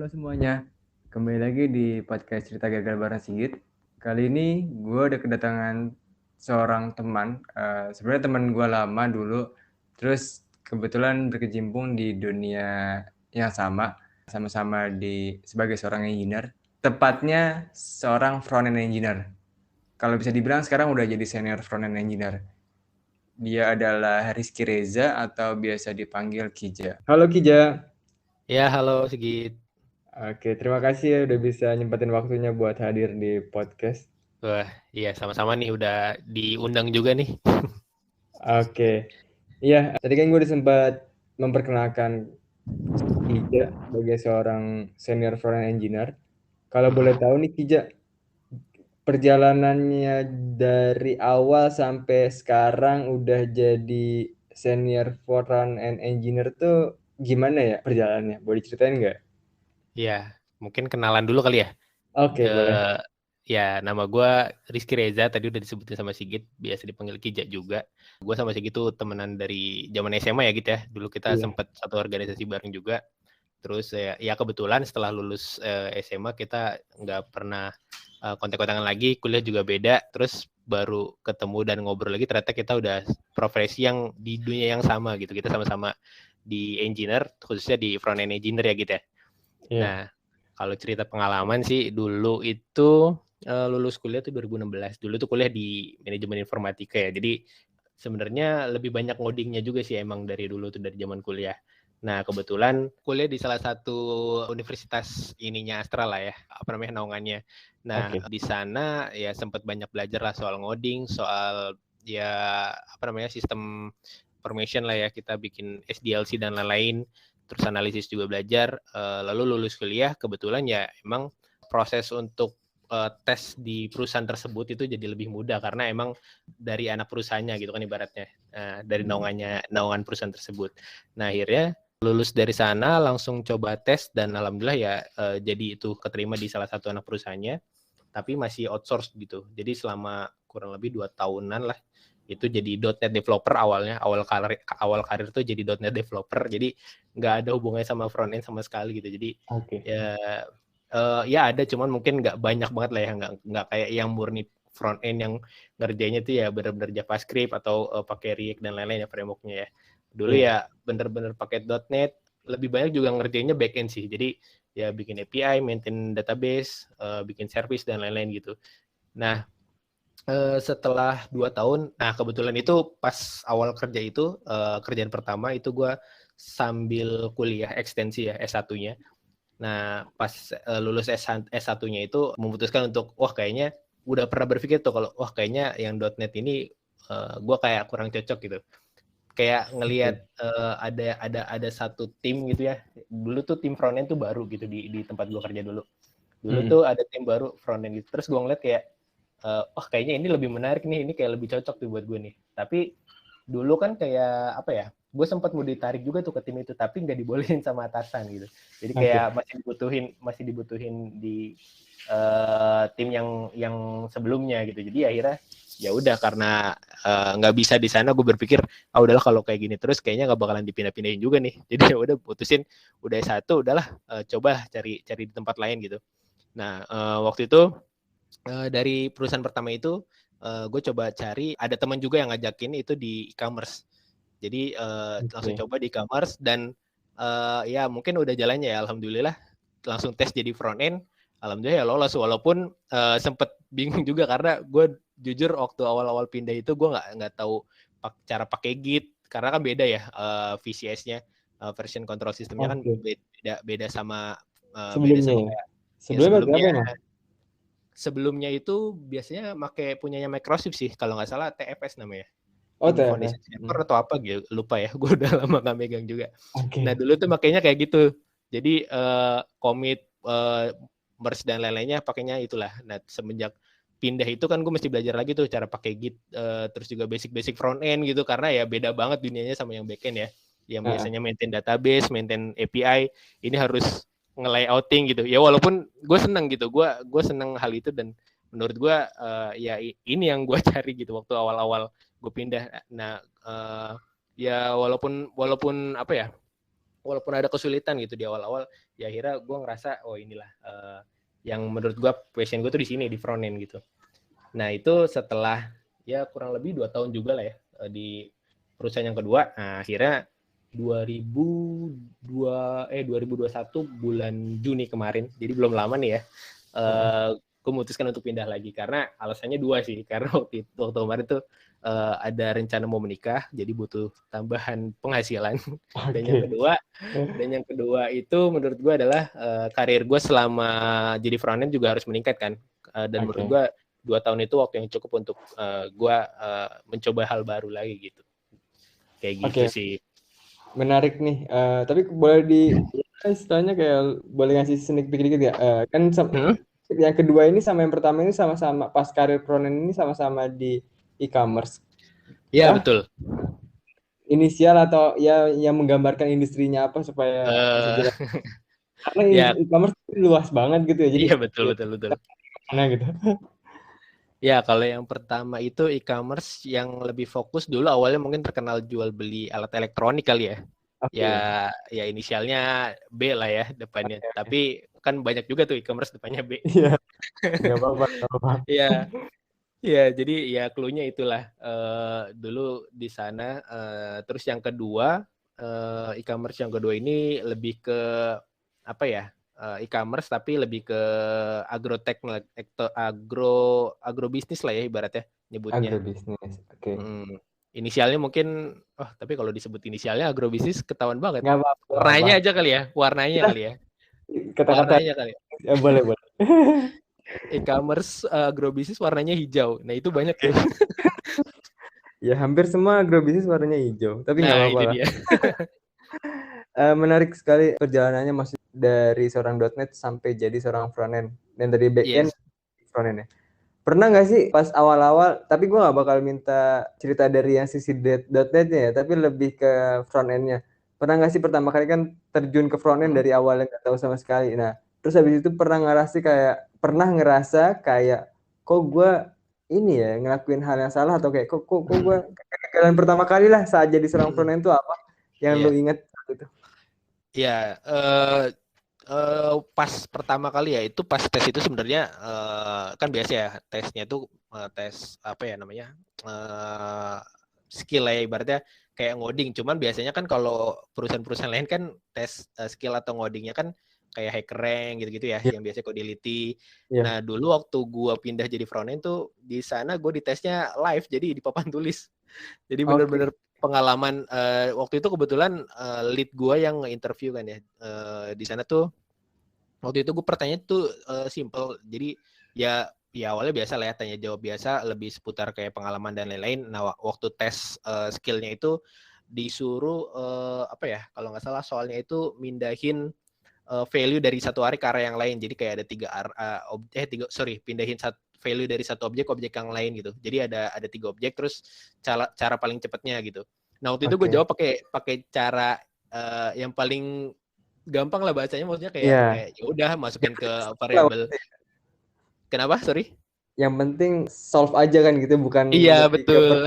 semuanya, kembali lagi di podcast Cerita Gagal bareng Sigit. Kali ini gue udah kedatangan seorang teman, sebenarnya teman gue lama dulu, terus kebetulan berkecimpung di dunia yang sama-sama sebagai seorang engineer, tepatnya seorang front-end engineer. Kalau bisa dibilang sekarang udah jadi senior front-end engineer. Dia adalah Rizky Reza atau biasa dipanggil Kija. Halo Kija. Ya, halo Sigit. Oke, terima kasih ya udah bisa nyempetin waktunya buat hadir di podcast. Wah, iya sama-sama nih udah diundang juga nih. Oke, iya tadi kan gue udah sempat memperkenalkan Kija sebagai seorang senior front engineer. Kalau boleh tahu nih Kija, perjalanannya dari awal sampai sekarang udah jadi senior front end engineer tuh gimana ya perjalanannya? Boleh diceritain nggak? Ya, mungkin kenalan dulu kali ya. Oke, boleh. Eh, Ya, nama gue Rizky Reza, tadi udah disebutin sama Sigit, biasa dipanggil Kija juga. Gue sama Sigit tuh temenan dari zaman SMA ya gitu ya. Dulu kita Iya. sempat satu organisasi bareng juga. Terus ya kebetulan setelah lulus SMA kita nggak pernah kontak-kontakan lagi, kuliah juga beda. Terus baru ketemu dan ngobrol lagi, ternyata kita udah profesi yang di dunia yang sama gitu. Kita sama-sama di engineer, khususnya di front end engineer ya gitu ya. Iya. Nah, kalau cerita pengalaman sih dulu itu lulus kuliah tuh 2016. Dulu tuh kuliah di manajemen informatika ya. Jadi sebenarnya lebih banyak ngodingnya juga sih emang dari dulu tuh dari zaman kuliah. Nah, kebetulan kuliah di salah satu universitas ininya Astra lah ya, apa namanya naungannya. Nah, Oke. di sana ya sempat banyak belajar lah soal ngoding, soal ya apa namanya sistem information lah ya, kita bikin SDLC dan lain-lain. Terus analisis juga belajar. Lalu lulus kuliah, kebetulan ya emang proses untuk tes di perusahaan tersebut itu jadi lebih mudah karena emang dari anak perusahaannya gitu kan ibaratnya, dari naungan perusahaan tersebut. Nah akhirnya lulus dari sana langsung coba tes dan alhamdulillah ya jadi itu keterima di salah satu anak perusahaannya, tapi masih outsource gitu. Jadi selama kurang lebih 2 tahunan lah itu jadi .NET developer awalnya, awal karir tuh jadi .NET developer, jadi nggak ada hubungannya sama front end sama sekali gitu. Jadi Oke. ya ada, cuman mungkin nggak banyak banget lah ya, nggak kayak yang murni front end yang ngerjainnya tuh ya benar-benar JavaScript atau pakai React dan lain-lain ya frameworknya ya. Dulu Iya. ya benar-benar pakai .NET, lebih banyak juga ngerjainnya backend sih. Jadi ya bikin API, maintain database, bikin service dan lain-lain gitu. Nah, setelah 2 tahun, nah kebetulan itu pas awal kerja itu, kerjaan pertama itu gue sambil kuliah ekstensi ya, S1-nya. Nah, pas lulus S1-nya itu memutuskan untuk, wah kayaknya udah pernah berpikir tuh kalau, wah kayaknya yang .NET ini gue kayak kurang cocok gitu. Kayak ngelihat Oke. ada satu tim gitu ya. Dulu tuh tim front end tuh baru gitu di tempat gue kerja dulu. Dulu Mm. tuh ada tim baru front end gitu. Terus gue ngeliat kayak, wah kayaknya ini lebih menarik nih, ini kayak lebih cocok tuh buat gue nih. Tapi dulu kan kayak apa ya, gue sempat mau ditarik juga tuh ke tim itu, tapi nggak dibolehin sama atasan gitu. Jadi Oke. kayak masih dibutuhin di tim yang sebelumnya gitu. Jadi akhirnya ya udah karena nggak bisa di sana, gue berpikir udahlah kalau kayak gini terus kayaknya nggak bakalan dipindah-pindahin juga nih. Jadi ya udah putusin, udah S1 udahlah, coba cari di tempat lain gitu. Nah waktu itu dari perusahaan pertama itu gue coba cari, ada teman juga yang ngajakin itu di e-commerce. Jadi langsung Oke. coba di e-commerce dan ya mungkin udah jalannya ya, alhamdulillah langsung tes jadi front end, alhamdulillah ya lolos, walaupun sempet bingung juga karena gue jujur waktu awal-awal pindah itu gue nggak tahu cara pakai Git karena kan beda ya, VCS-nya, version control systemnya kan Oke. beda sama beda Sebelumnya sama ya? kayak yang Sebelumnya pakai sebelumnya. apa emang? Sebelumnya itu biasanya pakai punyanya Microsoft sih, kalau nggak salah TFS namanya. Oh, Team TFS. Foundation Server atau apa gitu, lupa ya. Gue udah lama nggak megang juga. Nah Oke. dulu tuh makanya kayak gitu. Jadi commit, merge dan lain-lainnya pakainya itulah. Nah semenjak pindah itu kan gue mesti belajar lagi tuh cara pakai Git, terus juga basic front end gitu karena ya beda banget dunianya sama yang back end ya. Yang Ah, biasanya maintain database, maintain API, ini harus nge-layouting gitu. Ya walaupun gue seneng gitu, gue seneng hal itu dan menurut gue ya ini yang gue cari gitu waktu awal-awal gue pindah. Nah ya walaupun apa ya, walaupun ada kesulitan gitu di awal-awal, ya akhirnya gue ngerasa inilah yang menurut gue passion gue tuh di sini, di front end gitu. Nah itu setelah ya kurang lebih 2 tahun juga lah ya di perusahaan yang kedua. Nah akhirnya 2021 bulan Juni kemarin, jadi belum lama nih ya, gue memutuskan untuk pindah lagi karena alasannya 2 sih. Karena waktu kemarin tuh ada rencana mau menikah, jadi butuh tambahan penghasilan. Dan yang kedua itu menurut gue adalah karir gue selama jadi frontend juga harus meningkat kan. Dan menurut gue 2 tahun itu waktu yang cukup untuk gue mencoba hal baru lagi gitu. Kayak gitu sih. Menarik nih. Tapi boleh istilahnya kayak boleh ngasih sneak peek dikit ya. Kan yang kedua ini sama yang pertama ini sama-sama pas karir frontend ini sama-sama di e-commerce. Iya betul. Inisial atau ya yang menggambarkan industrinya apa supaya bisa jelas. Karena e-commerce luas banget gitu ya. Jadi iya betul. Mana gitu. Ya kalau yang pertama itu e-commerce yang lebih fokus dulu awalnya mungkin terkenal jual beli alat elektronik kali ya. Ya inisialnya B lah ya depannya. Tapi kan banyak juga tuh e-commerce depannya B. Iya. Enggak apa-apa. Iya, jadi ya clue-nya itulah dulu di sana. Terus yang kedua e-commerce yang kedua ini lebih ke apa ya? E-commerce tapi lebih ke agrotech, agrobisnis lah ya ibaratnya nyebutnya. Agrobisnis, oke. Inisialnya mungkin, tapi kalau disebut inisialnya agrobisnis ketahuan banget. Nggak apa-apa. Warnanya aja kali ya, warnanya kali ya. Kata-kata kali ya. Ya, boleh. E-commerce agrobisnis warnanya hijau. Nah itu banyak tuh. Ya hampir semua agrobisnis warnanya hijau, tapi nggak apa-apa lah. Menarik sekali perjalanannya masih dari seorang .NET sampai jadi seorang frontend dan dari backend frontend ya. Pernah nggak sih pas awal-awal, tapi gue nggak bakal minta cerita dari yang sisi .NET-nya ya, tapi lebih ke frontend-nya. Pernah nggak sih pertama kali kan terjun ke frontend dari awalnya nggak tahu sama sekali. Nah, terus habis itu pernah ngerasa kayak kok gue ini ya ngelakuin hal yang salah atau kayak kok gue kegagalan pertama kali lah saat jadi seorang frontend itu apa yang lu ingat gitu? Iya, pas pertama kali ya itu pas tes itu sebenarnya kan biasa ya tesnya itu tes apa ya namanya skill ya ibaratnya kayak ngoding. Cuman biasanya kan kalau perusahaan-perusahaan lain kan tes skill atau ngodingnya kan kayak HackerRank gitu-gitu ya, yang biasa Codility. Nah dulu waktu gue pindah jadi frontend tuh di sana gue ditesnya live, jadi di papan tulis. Jadi benar-benar pengalaman waktu itu kebetulan lead gue yang interview kan ya di sana tuh. Waktu itu gue pertanyaan tuh simple. Jadi ya awalnya biasa lah ya, tanya jawab biasa, lebih seputar kayak pengalaman dan lain-lain. Nah waktu tes skillnya itu disuruh apa ya, kalau nggak salah soalnya itu mindahin value dari satu array ke array yang lain. Jadi kayak ada pindahin value dari satu objek yang lain gitu. Jadi ada 3 objek, terus cara paling cepatnya gitu. Nah waktu itu gue jawab pakai cara yang paling gampang lah bahasanya, maksudnya kayak ya udah masukin ke variabel. Kenapa? Sorry. Yang penting solve aja kan gitu, bukan iya betul.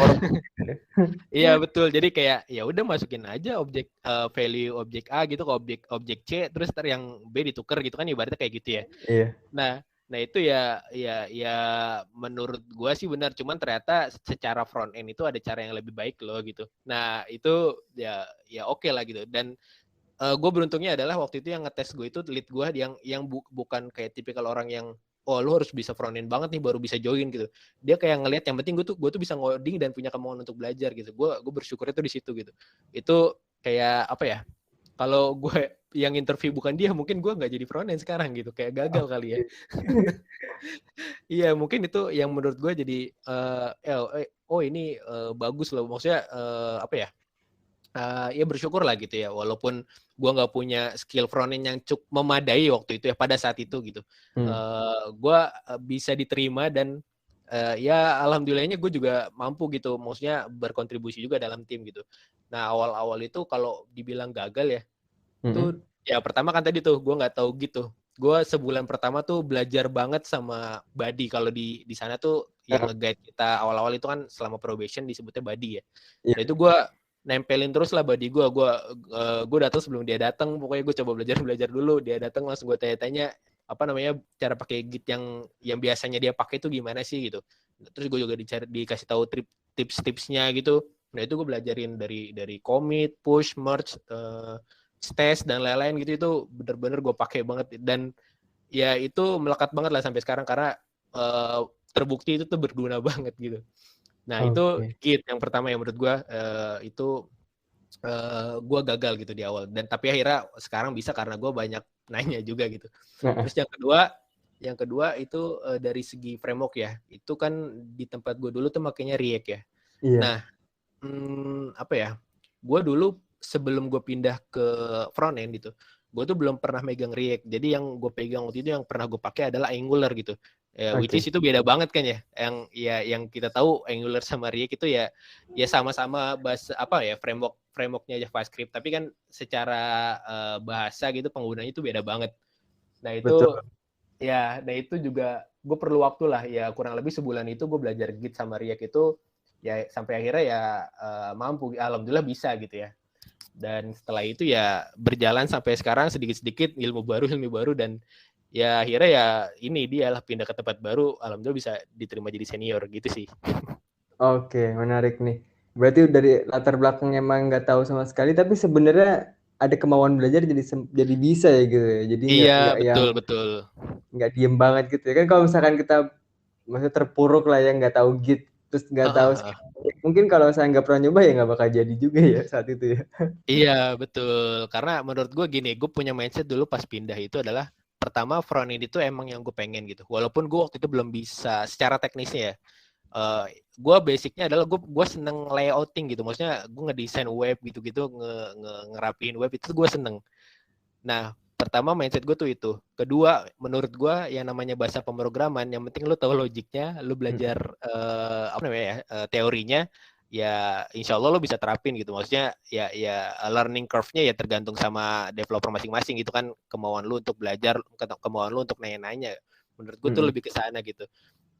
Iya betul. Jadi kayak ya udah masukin aja objek value objek A gitu ke objek C, terus ntar yang B ditukar gitu kan, ibaratnya kayak gitu ya. Iya. Nah itu ya menurut gua sih benar, cuman ternyata secara front end itu ada cara yang lebih baik loh gitu. Nah itu ya oke lah gitu. Dan gue beruntungnya adalah waktu itu yang ngetes gue itu lead gue yang bukan kayak tipikal orang yang lu harus bisa front end banget nih baru bisa join gitu. Dia kayak ngelihat yang penting gue tuh bisa ngoding dan punya kemauan untuk belajar gitu. Gue bersyukur itu di situ gitu. Itu kayak apa ya? Kalau gue yang interview bukan dia, mungkin gue nggak jadi front end sekarang gitu. Kayak gagal kali ya. Iya mungkin itu yang menurut gue jadi ini bagus loh. Maksudnya apa ya? Ya bersyukur lah gitu ya, walaupun gue nggak punya skill front end yang cukup memadai waktu itu ya pada saat itu gitu. Gue bisa diterima dan ya alhamdulillahnya gue juga mampu gitu, maksudnya berkontribusi juga dalam tim gitu. Nah awal-awal itu kalau dibilang gagal ya, itu ya pertama kan tadi tuh gue nggak tahu gitu. Gue sebulan pertama tuh belajar banget sama buddy. Kalau di sana tuh yang nge-guide kita awal-awal itu kan selama probation disebutnya buddy ya. Nah itu gue nempelin terus lah body gue datang sebelum dia datang, pokoknya gue coba belajar dulu, dia datang langsung gue tanya-tanya apa namanya cara pakai Git yang biasanya dia pakai itu gimana sih gitu. Terus gue juga dikasih tahu tips-tipsnya gitu. Nah itu gue belajarin dari commit, push, merge, stash dan lain-lain gitu, itu bener-bener gue pakai banget, dan ya itu melekat banget lah sampai sekarang karena terbukti itu tuh berguna banget gitu. Nah itu Git yang pertama yang menurut gue itu gue gagal gitu di awal, dan tapi akhirnya sekarang bisa karena gue banyak nanya juga gitu. Terus yang kedua itu dari segi framework ya, itu kan di tempat gue dulu tuh makanya React ya. Iya. Nah apa ya, gue dulu sebelum gue pindah ke front end gitu, gue tuh belum pernah megang React. Jadi yang gue pegang waktu itu yang pernah gue pakai adalah Angular gitu. Which is itu beda banget kan ya. Yang kita tahu Angular sama React itu ya sama-sama bahasa apa ya, frameworknya JavaScript, tapi kan secara bahasa gitu penggunanya itu beda banget. Nah itu Betul. nah itu juga gue perlu waktu lah ya, kurang lebih sebulan itu gue belajar Git sama React itu ya, sampai akhirnya ya mampu, alhamdulillah bisa gitu ya. Dan setelah itu ya berjalan sampai sekarang sedikit-sedikit ilmu baru, dan ya akhirnya ya ini dia lah pindah ke tempat baru, alhamdulillah bisa diterima jadi senior gitu sih. Oke, menarik nih. Berarti dari latar belakang emang nggak tahu sama sekali, tapi sebenarnya ada kemauan belajar jadi bisa ya gitu ya. Jadi nggak yang betul. nggak diem banget gitu ya. Kan kalau misalkan kita maksudnya terpuruk lah ya, nggak tahu Git, terus nggak tahu mungkin kalau saya nggak pernah nyoba ya nggak bakal jadi juga ya saat itu ya. Iya betul, karena menurut gue gini, gue punya mindset dulu pas pindah itu adalah pertama front end itu emang yang gue pengen gitu, walaupun gue waktu itu belum bisa secara teknisnya ya. Gue basicnya adalah gue seneng layouting gitu, maksudnya gue ngedesain web gitu-gitu, ngerapiin web itu gue seneng. Nah pertama mindset gue tuh itu. Kedua, menurut gue yang namanya bahasa pemrograman, yang penting lu tahu logiknya, lu belajar apa namanya ya, teorinya, ya insya Allah lo bisa terapin gitu. Maksudnya ya learning curve-nya ya tergantung sama developer masing-masing gitu kan, kemauan lu untuk belajar, kemauan lu untuk nanya-nanya. Menurut gue tuh lebih ke sana gitu.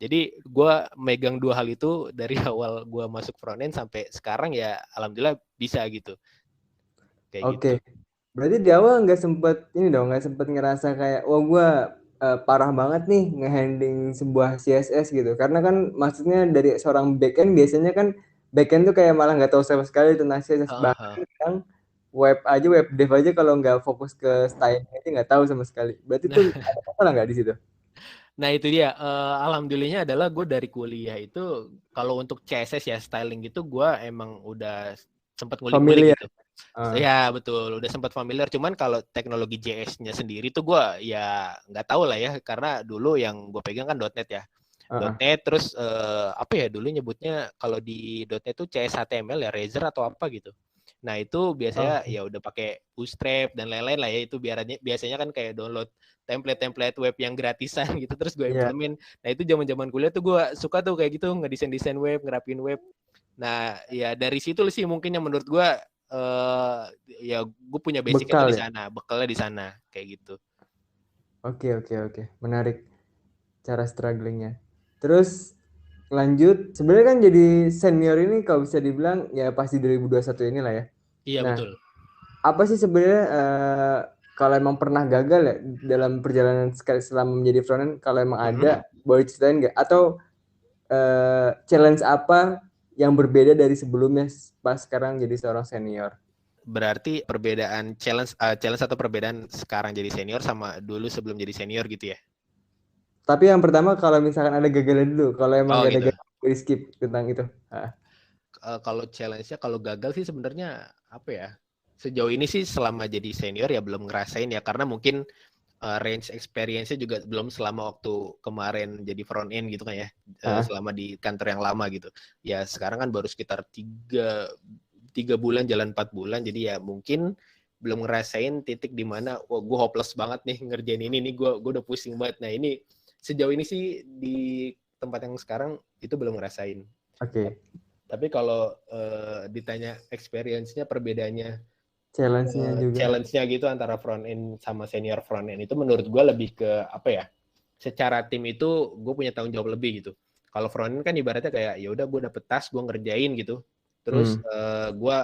Jadi gue megang dua hal itu dari awal gue masuk front end sampai sekarang ya alhamdulillah bisa gitu. Kayak gitu. Berarti di awal nggak sempet ngerasa kayak, wah gue parah banget nih ngehandling sebuah CSS gitu. Karena kan maksudnya dari seorang backend biasanya kan backend tuh kayak malah nggak tahu sama sekali tentang CSS. Bahkan yang web dev aja kalau nggak fokus ke stylingnya aja nggak tahu sama sekali. Berarti tuh ada masalah nggak di situ? Nah itu dia, alhamdulillahnya adalah gue dari kuliah itu kalau untuk CSS ya styling gitu gue emang udah sempat ngulik-ngulik gitu. Ya betul, udah sempat familiar. Cuman kalau teknologi JS-nya sendiri tuh gue ya nggak tahu lah ya, karena dulu yang gue pegang kan .NET ya. .NET terus apa ya dulu nyebutnya kalau di .NET tuh CSHTML ya, Razor atau apa gitu. Nah itu biasanya ya udah pakai Bootstrap dan lain-lain lah ya, itu biasanya kan kayak download template web yang gratisan gitu terus gue implement. Nah itu zaman kuliah tuh gue suka tuh kayak gitu, ngedesain web, ngerapin web. Nah ya dari situ sih mungkin yang menurut gue ya gue punya basicnya di sana, bekalnya di sana kayak gitu. Oke, menarik cara strugglingnya. Terus lanjut, sebenarnya kan jadi senior ini kalau bisa dibilang ya pasti 2021 inilah ya. Iya Nah, betul. apa sih sebenarnya kalau emang pernah gagal ya dalam perjalanan selama menjadi frontend, kalau emang ada boleh ceritain nggak? Atau challenge apa yang berbeda dari sebelumnya pas sekarang jadi seorang senior? Berarti perbedaan challenge atau perbedaan sekarang jadi senior sama dulu sebelum jadi senior gitu ya? Tapi yang pertama kalau misalkan ada gagalnya dulu, kalau emang nggak ada gitu. gagal, boleh skip tentang itu. Kalau challenge-nya, kalau gagal sih sebenarnya apa ya? Sejauh ini sih selama jadi senior ya belum ngerasain ya, karena mungkin range experience-nya juga belum selama waktu kemarin jadi front end gitu kan ya, selama di kantor yang lama gitu. Ya sekarang kan baru sekitar 3 bulan, jalan 4 bulan, jadi ya mungkin belum ngerasain titik di mana wah gue hopeless banget nih ngerjain ini nih, gue udah pusing banget. Nah ini sejauh ini sih di tempat yang sekarang itu belum ngerasain. Tapi kalau ditanya experience-nya, perbedaannya, challenge-nya gitu antara front end sama senior front end itu menurut gue lebih ke apa ya? Secara tim itu gue punya tanggung jawab lebih gitu. Kalau front end kan ibaratnya kayak ya udah gue dapet task, gue ngerjain gitu. Terus gue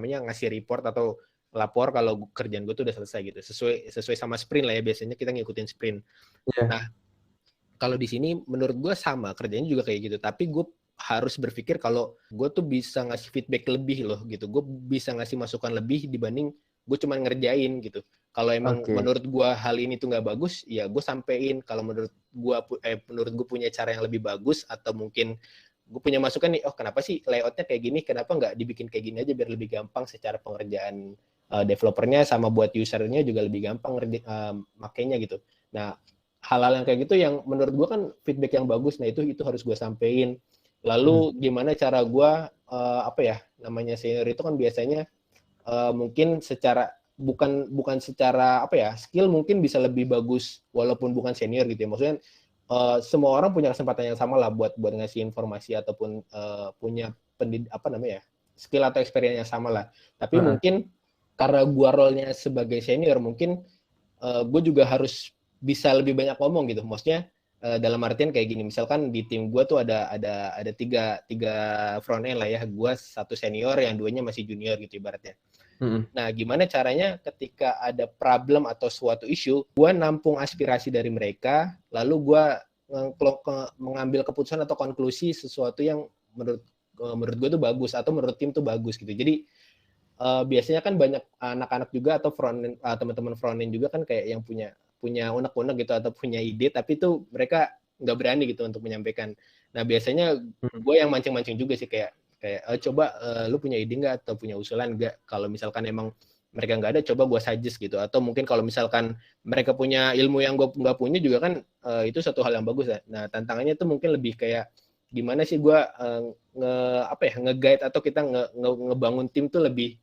ngasih report atau lapor kalau kerjaan gue tuh udah selesai gitu, sesuai sama sprint lah ya, biasanya kita ngikutin sprint. Nah kalau di sini menurut gue sama, kerjanya juga kayak gitu, tapi gue harus berpikir kalau gue tuh bisa ngasih feedback lebih loh gitu, gue bisa ngasih masukan lebih dibanding gue cuma ngerjain gitu. Kalau emang menurut gue hal ini tuh nggak bagus, ya gue sampein. Kalau menurut gue punya cara yang lebih bagus, atau mungkin gue punya masukan nih, oh kenapa sih layoutnya kayak gini, kenapa nggak dibikin kayak gini aja biar lebih gampang secara pengerjaan developernya, sama buat usernya juga lebih gampang makainya gitu. Nah hal-hal yang kayak gitu yang menurut gue kan feedback yang bagus, nah itu harus gue sampein. Lalu gimana cara gue namanya senior itu kan biasanya mungkin secara bukan secara skill mungkin bisa lebih bagus walaupun bukan senior gitu ya. Maksudnya semua orang punya kesempatan yang sama lah buat ngasih informasi ataupun punya skill atau experience yang sama lah. Tapi mungkin karena gue role-nya sebagai senior, mungkin gue juga harus bisa lebih banyak ngomong gitu. Maksudnya dalam artian kayak gini, misalkan di tim gue tuh ada tiga front end lah ya, gue satu senior, yang duanya masih junior gitu ibaratnya. Nah gimana caranya ketika ada problem atau suatu isu, gue nampung aspirasi dari mereka, lalu gue mengambil keputusan atau konklusi sesuatu yang menurut gue tuh bagus, atau menurut tim tuh bagus gitu. Jadi biasanya kan banyak anak-anak juga atau teman-teman frontend juga kan kayak yang punya unek-unek gitu atau punya ide, tapi tuh mereka nggak berani gitu untuk menyampaikan. Nah biasanya gue yang mancing-mancing juga sih, kayak coba lu punya ide nggak atau punya usulan nggak? Kalau misalkan emang mereka nggak ada, coba gue suggest gitu. Atau mungkin kalau misalkan mereka punya ilmu yang gue nggak punya juga kan, itu satu hal yang bagus ya. Nah tantangannya tuh mungkin lebih kayak gimana sih gue nge-guide atau kita ngebangun tim tuh lebih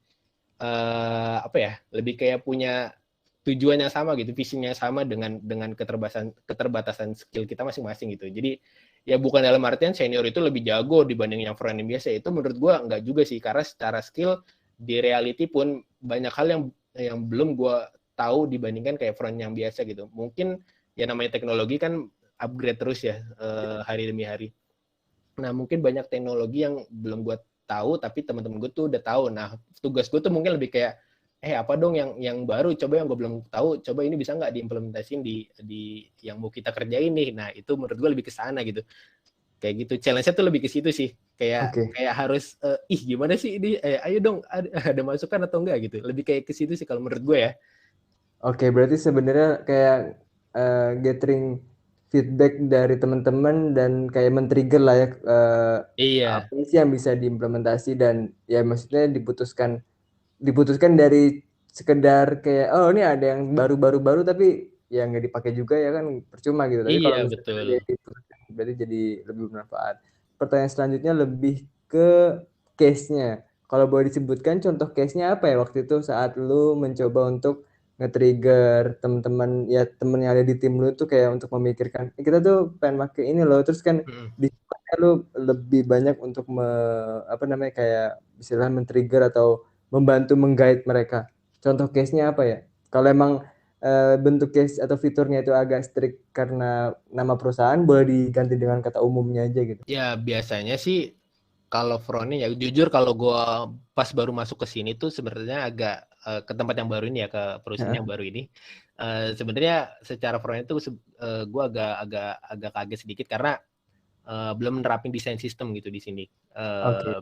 lebih kayak punya tujuan yang sama gitu, visinya sama dengan keterbatasan skill kita masing-masing gitu. Jadi ya bukan dalam artian senior itu lebih jago dibanding yang front end biasa, itu menurut gue enggak juga sih, karena secara skill di reality pun banyak hal yang belum gue tahu dibandingkan kayak front yang biasa gitu. Mungkin ya namanya teknologi kan upgrade terus ya hari demi hari. Nah mungkin banyak teknologi yang belum gue tahu, tapi teman-teman gue tuh udah tahu. Nah tugas gue tuh mungkin lebih kayak apa dong yang baru, coba yang gue belum tahu, coba ini bisa nggak diimplementasiin di yang mau kita kerjain nih. Nah itu menurut gue lebih ke sana gitu, kayak gitu. Challenge-nya tuh lebih ke situ sih, kayak harus gimana sih ini, ayo dong ada masukan atau enggak gitu, lebih kayak ke situ sih kalau menurut gue ya. Berarti sebenarnya kayak gathering feedback dari teman-teman dan kayak men-trigger lah ya apa sih yang bisa diimplementasi, dan ya maksudnya diputuskan dari sekedar kayak oh ini ada yang baru tapi ya nggak dipakai juga ya kan percuma gitu. Tapi kalau misalnya dia diputuskan berarti jadi lebih bermanfaat. Pertanyaan selanjutnya lebih ke case-nya. Kalau boleh disebutkan contoh case-nya apa ya waktu itu saat lu mencoba untuk nge-trigger teman-teman ya, temen yang ada di tim lu tuh kayak untuk memikirkan kita tuh pengen pakai ini loh, terus kan di lu lebih banyak untuk kayak istilah men-trigger atau membantu meng-guide mereka. Contoh case-nya apa ya? Kalau emang bentuk case atau fiturnya itu agak strict karena nama perusahaan, boleh diganti dengan kata umumnya aja gitu. Ya biasanya sih kalau front-end ya jujur, kalau gue pas baru masuk ke sini tuh sebenarnya agak ke tempat yang baru ini ya, ke perusahaan yang baru ini. Sebenarnya secara front-end tuh gue agak kaget sedikit karena belum nerapin desain sistem gitu di sini.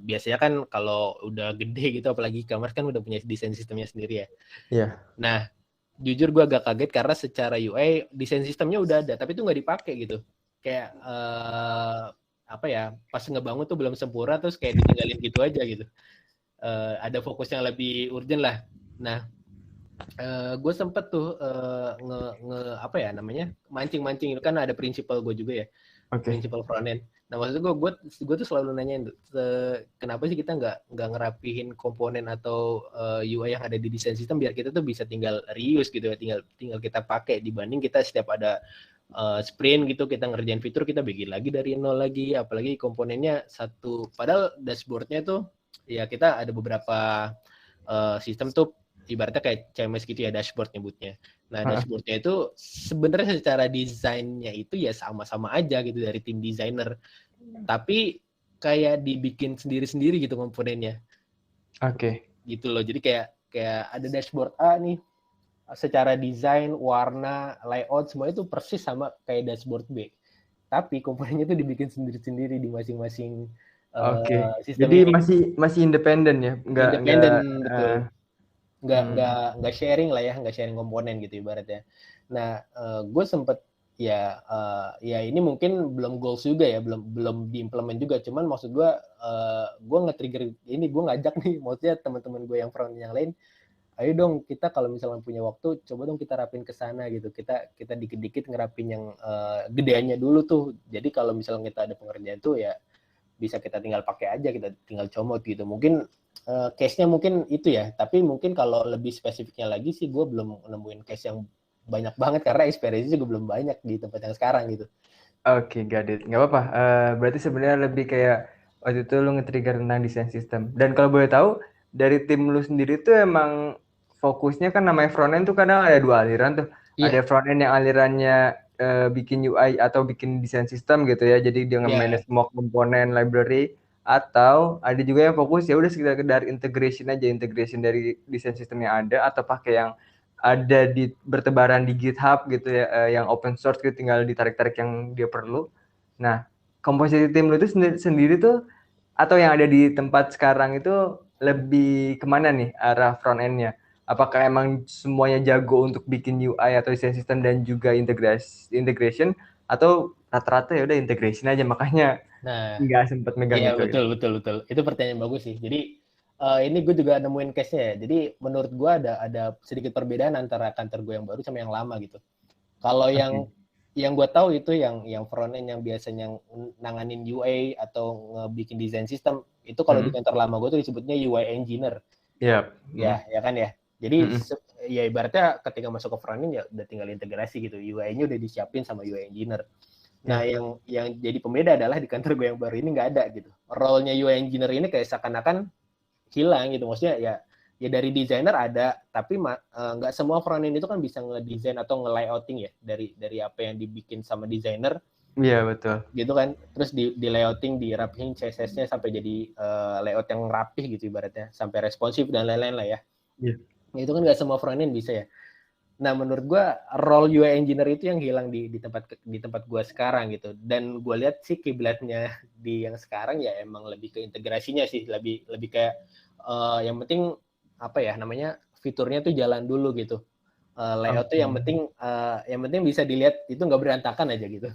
Biasanya kan kalau udah gede gitu, apalagi e-commerce kan udah punya desain sistemnya sendiri ya. Iya. Nah, jujur gue agak kaget karena secara UI desain sistemnya udah ada, tapi itu nggak dipakai gitu. Kayak pas ngebangun tuh belum sempurna, terus kayak ditinggalin gitu aja gitu. Ada fokus yang lebih urgent lah. Nah, gue sempet tuh mancing-mancing, kan ada prinsipal gue juga ya, prinsipal frontend. Nah maksud gue tuh selalu nanyain kenapa sih kita nggak ngerapihin komponen atau UI yang ada di desain sistem biar kita tuh bisa tinggal reuse gitu ya, tinggal kita pakai, dibanding kita setiap ada sprint gitu kita ngerjain fitur kita bikin lagi dari nol lagi, apalagi komponennya satu, padahal dashboardnya tuh ya kita ada beberapa sistem tuh ibaratnya kayak CMS gitu ya, dashboard nyebutnya. Nah dashboardnya itu sebenarnya secara desainnya itu ya sama-sama aja gitu dari tim desainer, tapi kayak dibikin sendiri-sendiri gitu komponennya. Oke. Gitu loh. Jadi kayak ada dashboard A nih, secara desain, warna, layout semua itu persis sama kayak dashboard B. Tapi komponennya itu dibikin sendiri-sendiri di masing-masing Oke. sistem Jadi ini. masih independen ya, nggak. Independen, betul. Hmm. Nggak sharing lah ya, nggak sharing komponen gitu ibaratnya. Nah, gue sempet ya ini mungkin belum goals juga ya, belum diimplement juga. Cuman maksud gue nge-trigger ini, gue ngajak nih, maksudnya teman-teman gue yang front yang lain, ayo dong kita kalau misalnya punya waktu, coba dong kita rapin ke sana gitu. Kita dikit-dikit ngerapin yang gedeannya dulu tuh. Jadi kalau misalnya kita ada pengerjaan tuh ya bisa kita tinggal pakai aja, kita tinggal comot gitu. Mungkin case-nya mungkin itu ya, tapi mungkin kalau lebih spesifiknya lagi sih gue belum nemuin case yang banyak banget karena experience juga belum banyak di tempat yang sekarang gitu. Oke, got it. Nggak apa-apa. Berarti sebenarnya lebih kayak waktu itu lu nge-trigger tentang desain sistem. Dan kalau boleh tahu, dari tim lu sendiri tuh emang fokusnya kan namanya front-end tuh kadang ada 2 aliran tuh. Iya, Ada front-end yang alirannya bikin UI atau bikin desain sistem gitu ya. Jadi dia iya. nge-manage semua komponen library. Atau ada juga yang fokus ya udah sekedar integration aja, integration dari desain sistem yang ada atau pakai yang ada bertebaran di GitHub gitu ya, yang open source gitu, tinggal ditarik-tarik yang dia perlu. Nah, komposisi tim lu itu sendiri tuh atau yang ada di tempat sekarang itu lebih kemana nih arah front end-nya? Apakah emang semuanya jago untuk bikin UI atau desain sistem dan juga integration atau rata-rata ya udah integration aja makanya Nah, nggak sempet megang iya itu gitu. betul. Itu pertanyaan bagus sih. Jadi ini gue juga nemuin case-nya ya. Jadi menurut gue ada sedikit perbedaan antara kantor gue yang baru sama yang lama gitu. Kalau Oke. yang gue tahu itu yang front end yang biasanya nanganin UA atau ngebikin desain sistem itu kalau di kantor lama gue tuh disebutnya UI engineer. Yap. Ya kan ya. Jadi Mm. ya ibaratnya ketika masuk ke front end ya udah tinggal integrasi gitu. UI-nya udah disiapin sama UI engineer. Nah, Ya. yang jadi pembeda adalah di kantor gue yang baru ini nggak ada gitu. Role-nya UI engineer ini kayak seakan-akan hilang gitu. Maksudnya ya dari desainer ada, tapi nggak semua front end itu kan bisa ngedesain atau nge-layouting ya dari apa yang dibikin sama desainer Iya, betul. gitu kan. Terus di layouting, dirapihin CSS-nya sampai jadi layout yang rapih gitu ibaratnya, sampai responsif dan lain-lain lah ya. Iya. Itu kan nggak semua front end bisa ya. Nah, menurut gue role UI engineer itu yang hilang di tempat gue sekarang gitu. Dan gue lihat sih kiblatnya di yang sekarang ya emang lebih ke integrasinya sih, lebih kayak yang penting apa ya namanya fiturnya tuh jalan dulu gitu. Layout tuh Oke. yang penting bisa dilihat itu nggak berantakan aja gitu.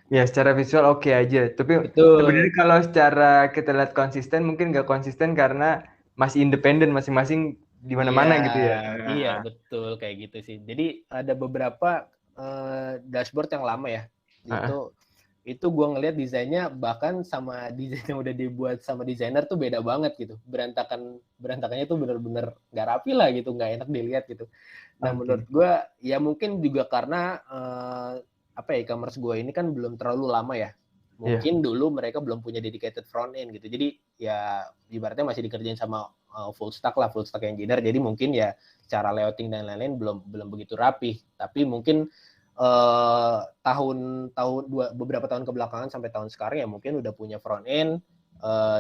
Ya, secara visual oke aja. Tapi Betul. sebenarnya kalau secara kita lihat konsisten, mungkin nggak konsisten karena masih independen masing-masing di Iya, mana-mana gitu ya. iya Nah, betul kayak gitu sih. Jadi ada beberapa dashboard yang lama ya. ah, Itu gue ngelihat desainnya bahkan sama desain yang udah dibuat sama desainer tuh beda banget gitu. Berantakannya tuh bener-bener nggak rapi lah gitu, nggak enak dilihat gitu. Nah menurut oke. gue ya mungkin juga karena apa ya e-commerce gue ini kan belum terlalu lama ya. Iya. Mungkin dulu mereka belum punya dedicated front end gitu. Jadi ya ibaratnya masih dikerjain sama full stack engineer. Jadi mungkin ya cara layouting dan lain-lain belum begitu rapi. Tapi mungkin beberapa tahun kebelakangan sampai tahun sekarang ya mungkin udah punya front end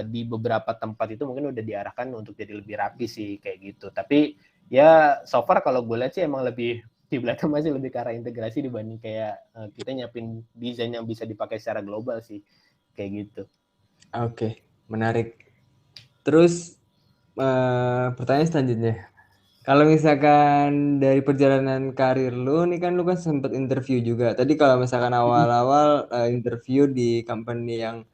di beberapa tempat itu mungkin udah diarahkan untuk jadi lebih rapi sih kayak gitu. Tapi ya so far kalau gue lihat sih emang lebih di belakang masih lebih ke arah integrasi dibanding kayak kita nyiapin desain yang bisa dipakai secara global sih kayak gitu. Oke, menarik. Terus pertanyaan selanjutnya. Kalau misalkan dari perjalanan karir lu, nih kan lu kan sempat interview juga. Tadi kalau misalkan awal-awal interview di company yang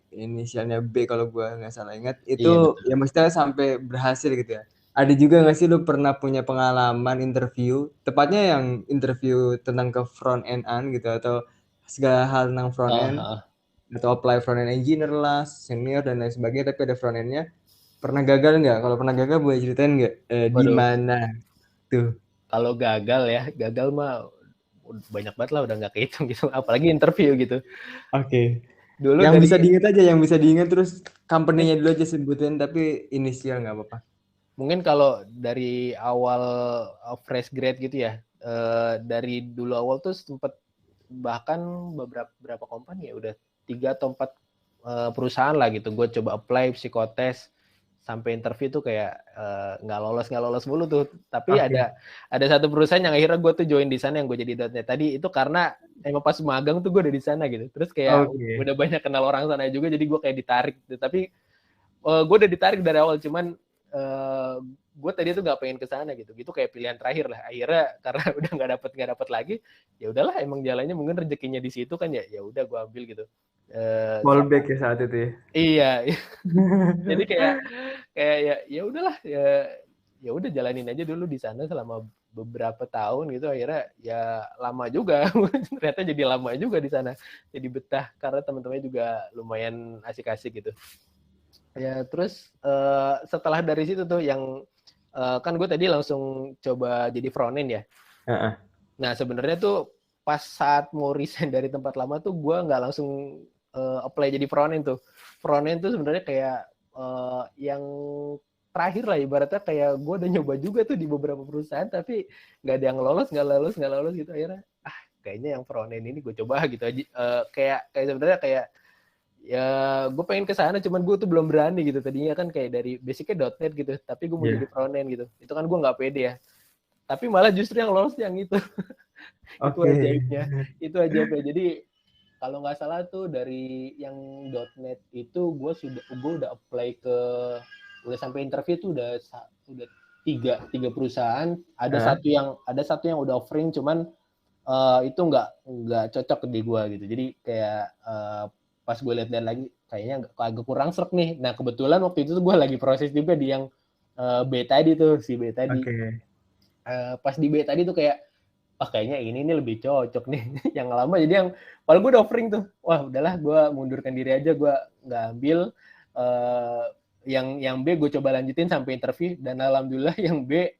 inisialnya B kalau gua nggak salah ingat, Iya itu betul. ya mestinya sampai berhasil gitu ya. Ada juga nggak sih lu pernah punya pengalaman interview, tepatnya yang interview tentang ke front end-an gitu atau segala hal tentang front end atau apply front end engineer lah, senior dan lain sebagainya, tapi ada front end-nya. Pernah gagal nggak? Kalau pernah gagal boleh ceritain nggak? Di Waduh, mana tuh? kalau gagal mah banyak banget lah udah nggak kehitung gitu. Apalagi interview gitu. Oke. Dulu Yang dari bisa diingat aja, yang bisa diingat terus company-nya dulu aja sebutin tapi inisial nggak apa-apa. mungkin kalau dari awal fresh grade gitu ya, dari dulu awal tuh sempet bahkan beberapa company ya udah 3 atau 4 perusahaan lah gitu. Gue coba apply psikotes sampai interview tuh kayak nggak lolos mulu tuh. Tapi ada satu perusahaan yang akhirnya gue tuh join di sana yang gue jadi .NET tadi itu karena emang pas magang tuh gue udah di sana gitu. Terus kayak udah banyak kenal orang sana juga, jadi gue kayak ditarik gitu. Tapi gue udah ditarik dari awal, cuman gue tadi tuh nggak pengen ke sana gitu kayak pilihan terakhir lah. Akhirnya karena udah nggak dapet lagi, ya udahlah, emang jalannya mungkin rezekinya di situ kan, ya udah gue ambil gitu. Fallback ya saat itu ya. Iya. Jadi kayak ya udahlah, ya udah jalanin aja dulu di sana selama beberapa tahun gitu. Akhirnya ya lama juga. Ternyata jadi lama juga di sana. Jadi betah karena teman-temannya juga lumayan asik-asik gitu. Ya terus setelah dari situ tuh yang kan gue tadi langsung coba jadi front end ya. Nah sebenarnya tuh pas saat mau resign dari tempat lama tuh gue nggak langsung apply jadi front end tuh. Front end tuh sebenarnya kayak yang terakhir lah, ibaratnya kayak gue udah nyoba juga tuh di beberapa perusahaan tapi nggak ada yang lolos gitu. Akhirnya kayaknya yang front end ini gue coba gitu aja. Kayak sebenarnya kayak ya gue pengen ke sana, cuman gue tuh belum berani gitu. Tadinya kan kayak dari basicnya .NET gitu, tapi gue mau jadi front end gitu. Itu kan gue nggak pede ya. Tapi malah justru yang lolos yang itu. Itu ajaibnya. Jadi kalau nggak salah tuh dari yang .NET itu gue udah apply udah sampai interview tuh udah tiga perusahaan. Ada satu yang udah offering, cuman itu nggak cocok di gue gitu. Jadi kayak pas gue lihat lagi kayaknya agak kurang serk nih. Nah kebetulan waktu itu tuh gue lagi proses juga di yang B tadi tuh, si B tadi. Pas di B tadi tuh kayak kayaknya ini lebih cocok nih yang lama. Jadi yang kalau gue udah offering tuh, wah udahlah gue mundurkan diri aja, gue nggak ambil. Yang B gue coba lanjutin sampai interview, dan alhamdulillah yang B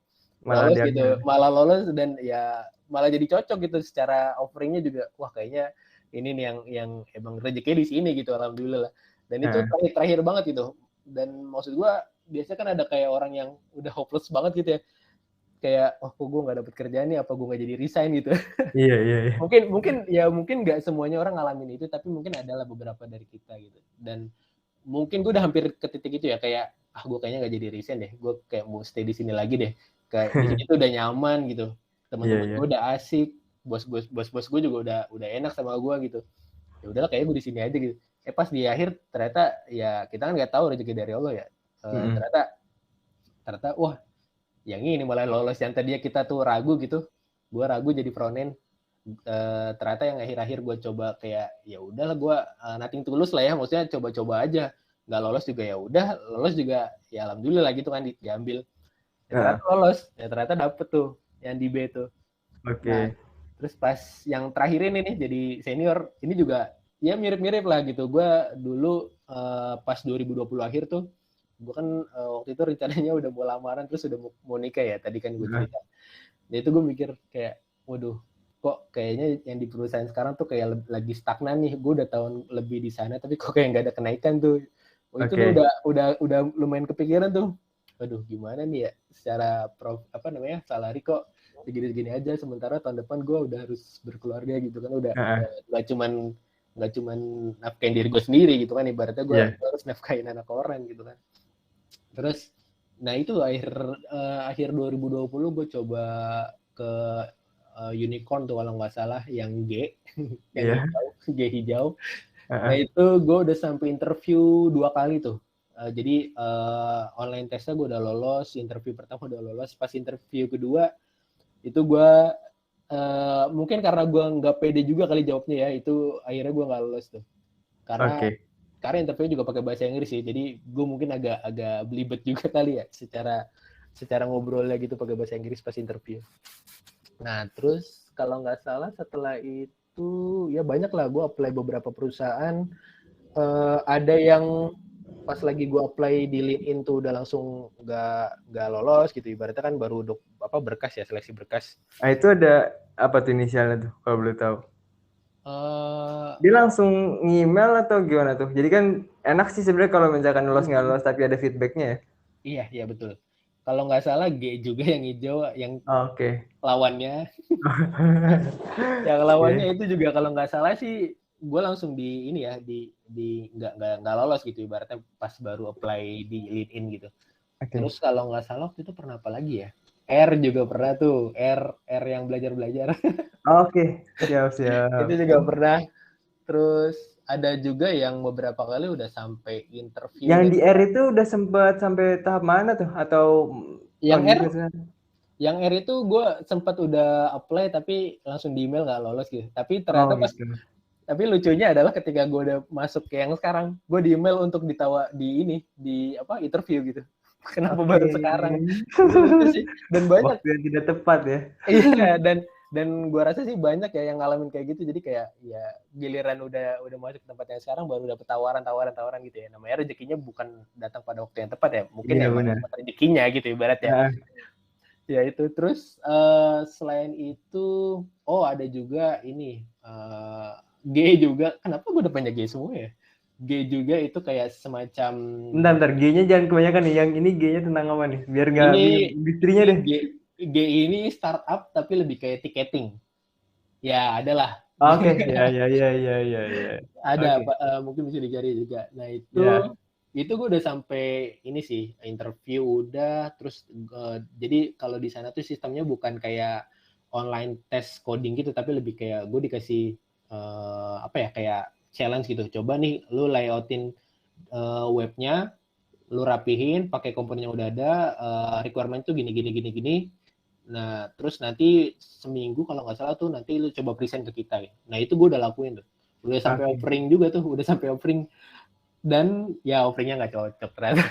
lolos gitu, malah lolos, dan ya malah jadi cocok gitu secara offeringnya juga. Wah kayaknya ini nih yang emang rezekinya di sini gitu, alhamdulillah. Dan itu terakhir banget gitu. Dan maksud gue biasanya kan ada kayak orang yang udah hopeless banget gitu ya, kayak kok gue nggak dapet kerjaan nih, apa gue nggak jadi resign gitu. Iya. mungkin nggak semuanya orang ngalamin itu, tapi mungkin adalah beberapa dari kita gitu. Dan mungkin gue udah hampir ke titik itu ya, kayak gue kayaknya nggak jadi resign deh, gue kayak mau stay di sini lagi deh, kayak di sini tuh udah nyaman gitu, teman-teman gue udah asik, bos gue juga udah enak sama gue gitu. Ya udahlah, kayak gue di sini aja gitu. Pas di akhir ternyata ya kita kan nggak tahu rezeki dari Allah ya. Ternyata wah yang ini malah lolos, yang tadinya kita tuh ragu gitu. Gue ragu jadi front end. Ternyata yang akhir-akhir gue coba kayak ya udahlah, gue nothing tulus lah ya, maksudnya coba-coba aja. Nggak lolos juga ya udah, lolos juga ya alhamdulillah gitu kan, diambil. Ya ternyata lolos, ya ternyata dapet tuh yang di B tuh. Nah, terus pas yang terakhir ini nih jadi senior, ini juga ya mirip-mirip lah gitu. Gue dulu pas 2020 akhir tuh, gue kan waktu itu rencananya udah mau lamaran, terus udah mau nikah ya, tadi kan gue cerita. Nah itu gue mikir kayak, waduh, kok kayaknya yang di perusahaan sekarang tuh kayak lagi stagnan nih. Gue udah tahun lebih di sana, tapi kok kayak nggak ada kenaikan tuh. Itu tuh udah lumayan kepikiran tuh. Waduh, gimana nih ya secara salary kok segini-segini aja, sementara tahun depan gue udah harus berkeluarga gitu kan, udah nggak cuman nafkahin diri gue sendiri gitu kan, ibaratnya gue harus nafkahin anak orang gitu kan. Terus nah itu akhir 2020 gue coba ke Unicorn tuh kalau nggak salah, yang G yang hijau. Nah itu gue udah sampai interview 2 kali tuh. Jadi online testnya gue udah lolos, interview pertama udah lolos. Pas interview kedua itu gue mungkin karena gue nggak pede juga kali jawabnya ya, itu akhirnya gue nggak lolos tuh. Karena interview juga pakai bahasa Inggris sih, jadi gue mungkin agak belibet juga kali ya secara ngobrolnya gitu pakai bahasa Inggris pas interview. Nah terus kalau nggak salah setelah itu ya banyak lah gue apply beberapa perusahaan. Ada yang pas lagi gue apply di LinkedIn tuh udah langsung nggak lolos gitu, ibaratnya kan baru berkas ya, seleksi berkas. Nah itu ada apa tuh inisialnya tuh kalau boleh tahu? Dia langsung ngemail atau gimana tuh? Jadi kan enak sih sebenarnya kalau misalkan lolos nggak lolos tapi ada feedbacknya ya. Iya betul. Kalau nggak salah G juga yang hijau, yang lawannya. Yang lawannya itu juga kalau nggak salah sih gue langsung di nggak lolos gitu, ibaratnya pas baru apply di LinkedIn gitu. Terus kalau nggak salah waktu itu pernah apa lagi ya? R juga pernah tuh, R yang belajar. Siap. Itu juga pernah. Terus ada juga yang beberapa kali udah sampai interview Yang dan di R itu udah sempet sampai tahap mana tuh? Atau yang R lanjut? yang R itu gue sempat udah apply tapi langsung di email nggak lolos gitu. Tapi Oh ternyata gitu. tapi lucunya adalah ketika gue udah masuk ke yang sekarang, gue di email untuk di interview gitu. Kenapa Oke. baru sekarang? Itu lucu sih. Dan banyak. Waktu yang tidak tepat ya. Iya, dan gue rasa sih banyak ya yang ngalamin kayak gitu. Jadi kayak ya giliran udah masuk ke tempat yang sekarang baru dapet tawaran gitu ya. Namanya rezekinya bukan datang pada waktu yang tepat ya. Mungkin Iya emang benar. dapat rezekinya gitu ibarat ya. Heeh. Ya itu. Terus selain itu, ada juga ini G juga. Kenapa gue udah banyak G semua ya? G juga itu kayak semacam Bentar, G-nya jangan kebanyakan nih. Yang ini G-nya tentang apa nih? Biar nggak ini bingung industrinya deh. G ini startup tapi lebih kayak ticketing. Ya, adalah. Oke, ya. Ada Oke, mungkin bisa dicari juga. Nah, ya. itu gue udah sampai ini sih, interview udah, terus jadi kalau di sana tuh sistemnya bukan kayak online test coding gitu, tapi lebih kayak gue dikasih kayak challenge gitu. Coba nih lu layoutin webnya, lu rapihin pakai komponen yang udah ada, requirement tuh gini. Nah, terus nanti seminggu kalau nggak salah tuh nanti lu coba present ke kita ya. Nah, itu gue udah lakuin tuh. Udah sampai Oke. offering juga tuh, udah sampai offering. Dan ya offeringnya nggak cocok ternyata.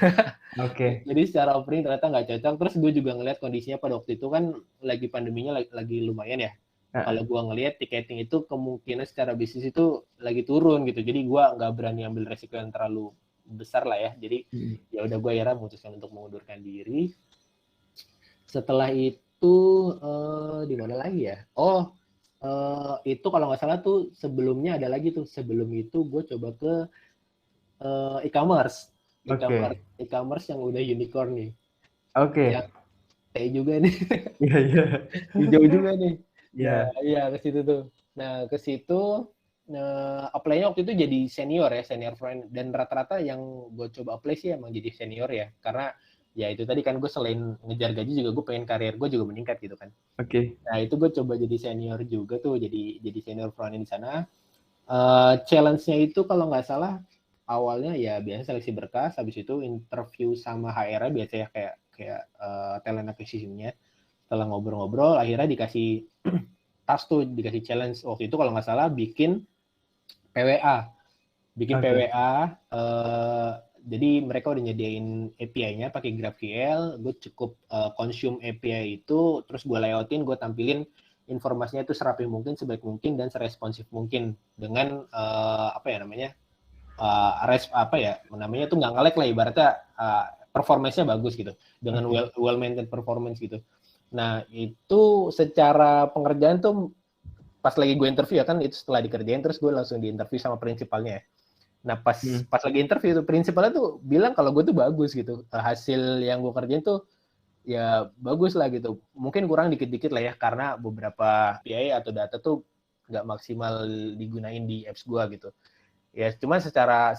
Oke. Jadi secara offering ternyata nggak cocok. Terus gue juga ngeliat kondisinya pada waktu itu kan lagi pandeminya lagi lumayan ya. Kalau gue ngeliat tiketing itu kemungkinan secara bisnis itu lagi turun gitu. Jadi gue nggak berani ambil resiko yang terlalu besar lah ya. Jadi ya udah gue akhirnya memutuskan untuk mengundurkan diri. Setelah itu di mana lagi ya? Itu kalau nggak salah tuh sebelumnya ada lagi tuh. Sebelum itu gue coba ke e-commerce. Oke. E-commerce yang udah unicorn nih. Oke. Yang kayak juga nih. Iya. Hijau juga nih. Nah, Iya. iya ke situ tuh. Nah, ke situ apply-nya waktu itu jadi senior friend, dan rata-rata yang gue coba apply sih emang jadi senior ya, karena ya itu tadi kan gue selain ngejar gaji juga gue pengen karir gue juga meningkat gitu kan. Oke. Nah itu gue coba jadi senior juga tuh, jadi senior front di sana. Challenge-nya itu kalau nggak salah awalnya ya biasa seleksi berkas, habis itu interview sama HR biasanya kayak talent acquisition-nya. Setelah ngobrol-ngobrol akhirnya dikasih task tuh, dikasih challenge waktu itu kalau nggak salah bikin PWA. Oke. Jadi mereka udah nyediain API-nya pakai GraphQL, gue cukup consume API itu, terus gue layoutin, gue tampilin informasinya itu serapi mungkin, sebaik mungkin, dan seresponsif mungkin dengan namanya tuh nggak nge-lag lah ibaratnya, performance-nya bagus gitu, dengan well maintained performance gitu. Nah itu secara pengerjaan tuh pas lagi gue interview ya kan, itu setelah dikerjain terus gue langsung diinterview sama prinsipalnya ya. Nah pas lagi interview itu prinsipalnya tuh bilang kalau gue tuh bagus gitu, hasil yang gue kerjain tuh ya bagus lah gitu. Mungkin kurang dikit-dikit lah ya karena beberapa API atau data tuh nggak maksimal digunain di apps gue gitu. Ya cuma secara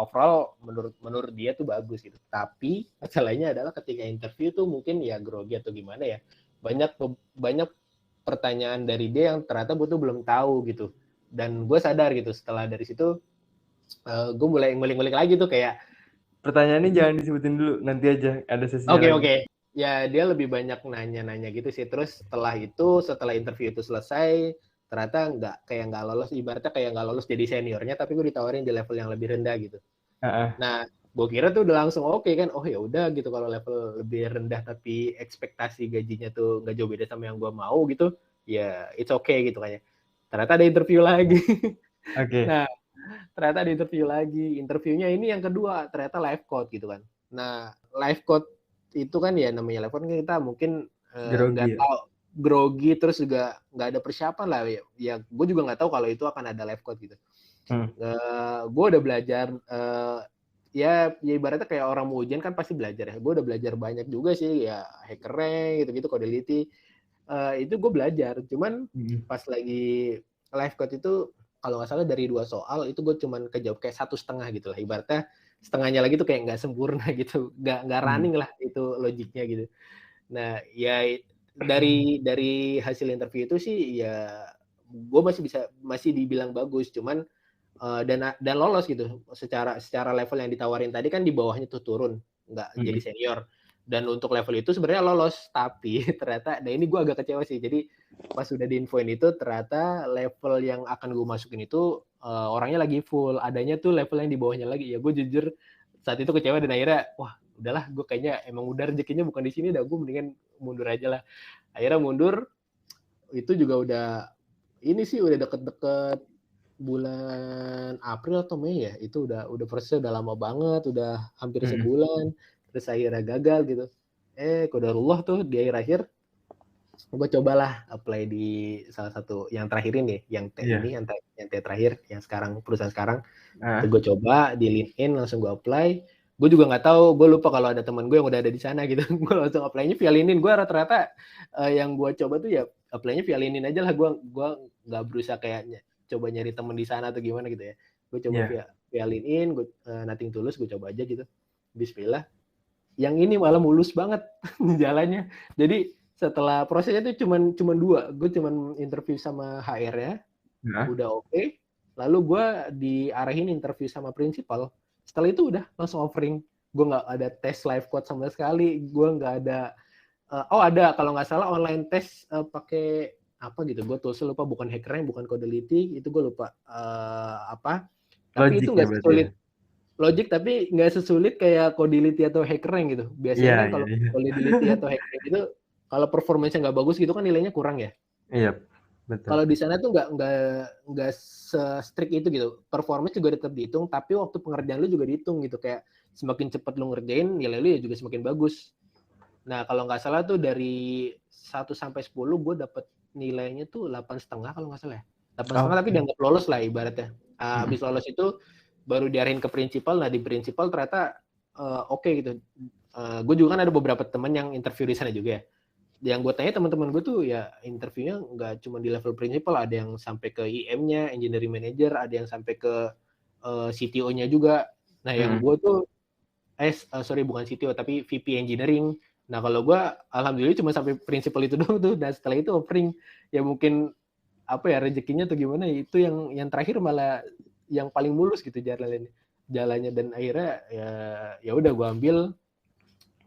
overall menurut dia tuh bagus gitu. Tapi masalahnya adalah ketika interview tuh mungkin ya grogi atau gimana ya. Banyak pertanyaan dari dia yang ternyata gue tuh belum tahu gitu. Dan gue sadar gitu setelah dari situ gue mulai ngulik-ngulik lagi tuh kayak Pertanyaannya jangan disebutin dulu, nanti aja ada sesinya lagi. Oke. Ya dia lebih banyak nanya-nanya gitu sih. Terus setelah interview itu selesai, ternyata nggak lolos, ibaratnya kayak nggak lolos jadi seniornya, tapi gue ditawarin di level yang lebih rendah gitu. Nah, gue kira tuh udah langsung oke kan, oh ya udah gitu, kalau level lebih rendah tapi ekspektasi gajinya tuh nggak jauh beda sama yang gue mau gitu, ya it's okay gitu kayaknya. Ternyata ada interview lagi. Nah, ternyata ada interview lagi. Interviewnya ini yang kedua, ternyata live code gitu kan. Nah, live code itu kan ya namanya live code kita mungkin nggak tahu, grogi, terus juga nggak ada persiapan lah ya. Gue juga nggak tahu kalau itu akan ada live code gitu. Gue udah belajar ya ibaratnya kayak orang mau ujian kan pasti belajar ya. Gue udah belajar banyak juga sih ya, hackerrank gitu-gitu, Codelity. Itu gue belajar. Cuman pas lagi live code itu kalau nggak salah dari 2 soal itu gue cuman kejawab kayak 1,5 gitu lah, ibaratnya setengahnya lagi tuh kayak nggak sempurna gitu, nggak running lah itu logiknya gitu. Nah, ya dari hasil interview itu sih ya gue masih dibilang bagus, cuman dan lolos gitu. Secara level yang ditawarin tadi kan di bawahnya tuh turun, nggak jadi senior. Dan untuk level itu sebenarnya lolos, tapi ternyata, nah ini gue agak kecewa sih. Jadi pas sudah diinfoin itu ternyata level yang akan gue masukin itu orangnya lagi full, adanya tuh level yang di bawahnya lagi. Ya gue jujur saat itu kecewa dan akhirnya wah udahlah, gue kayaknya emang udah rezekinya bukan di sini, dah gue mendingan mundur aja lah. Akhirnya mundur, itu juga udah ini sih udah deket-deket bulan April atau Mei ya, itu udah prosesnya udah lama banget, udah hampir sebulan, terus akhirnya gagal gitu. Qadarullah tuh di akhir-akhir gue cobalah apply di salah satu yang terakhir ini, yang ini yang terakhir, yang sekarang perusahaan sekarang. Itu gue coba di LinkedIn, langsung gue apply. Gue juga nggak tahu, gue lupa kalau ada teman gue yang udah ada di sana gitu. Gue langsung apply-nya via LinkedIn. Gue rata-rata yang gue coba tuh ya apply-nya via LinkedIn aja lah. Gue nggak berusaha kayak coba nyari teman di sana atau gimana gitu ya. Gue coba via LinkedIn, gue nothing tulus, gue coba aja gitu. Bismillah. Yang ini malah mulus banget jalannya. Jadi setelah prosesnya tuh cuman 2. Gue cuman interview sama HR-nya, udah oke. Lalu gue diarahin interview sama principal. Setelah itu udah langsung offering. Gue nggak ada tes live code sama sekali. Gue nggak ada. Ada kalau nggak salah online test pakai apa gitu. Gue tulis lupa, bukan HackerRank, bukan Codility. Itu gue lupa apa. Tapi itu nggak sulit. Logic tapi nggak sesulit kayak Codility atau HackerRank gitu. Biasanya kan kalau Codility atau HackerRank itu kalau performanya nggak bagus gitu kan nilainya kurang ya. Iya, betul. Kalau di sana tuh nggak se-strict itu gitu. Performance juga tetap dihitung, tapi waktu pengerjaan lu juga dihitung gitu. Kayak semakin cepat lu ngerjain, nilai lu ya juga semakin bagus. Nah, kalau nggak salah tuh dari 1 sampai 10 gue dapet nilainya tuh 8,5 kalau nggak salah ya. 8,5 tapi dianggap lolos lah ibaratnya. Habis lolos itu baru diarahin ke prinsipal. Nah, di prinsipal ternyata oke gitu. Gue juga kan ada beberapa teman yang interview di sana juga ya. Yang gue tanya teman-teman gue tuh ya interviewnya nggak cuma di level prinsipal, ada yang sampai ke IM-nya, engineering manager, ada yang sampai ke CTO-nya juga. Nah, yang gue tuh bukan CTO tapi VP engineering. Nah, kalau gue alhamdulillah cuma sampai prinsipal itu doang tuh. Dan setelah itu offering ya mungkin apa ya rezekinya atau gimana, itu yang terakhir malah yang paling mulus gitu jalannya, dan akhirnya ya udah gue ambil.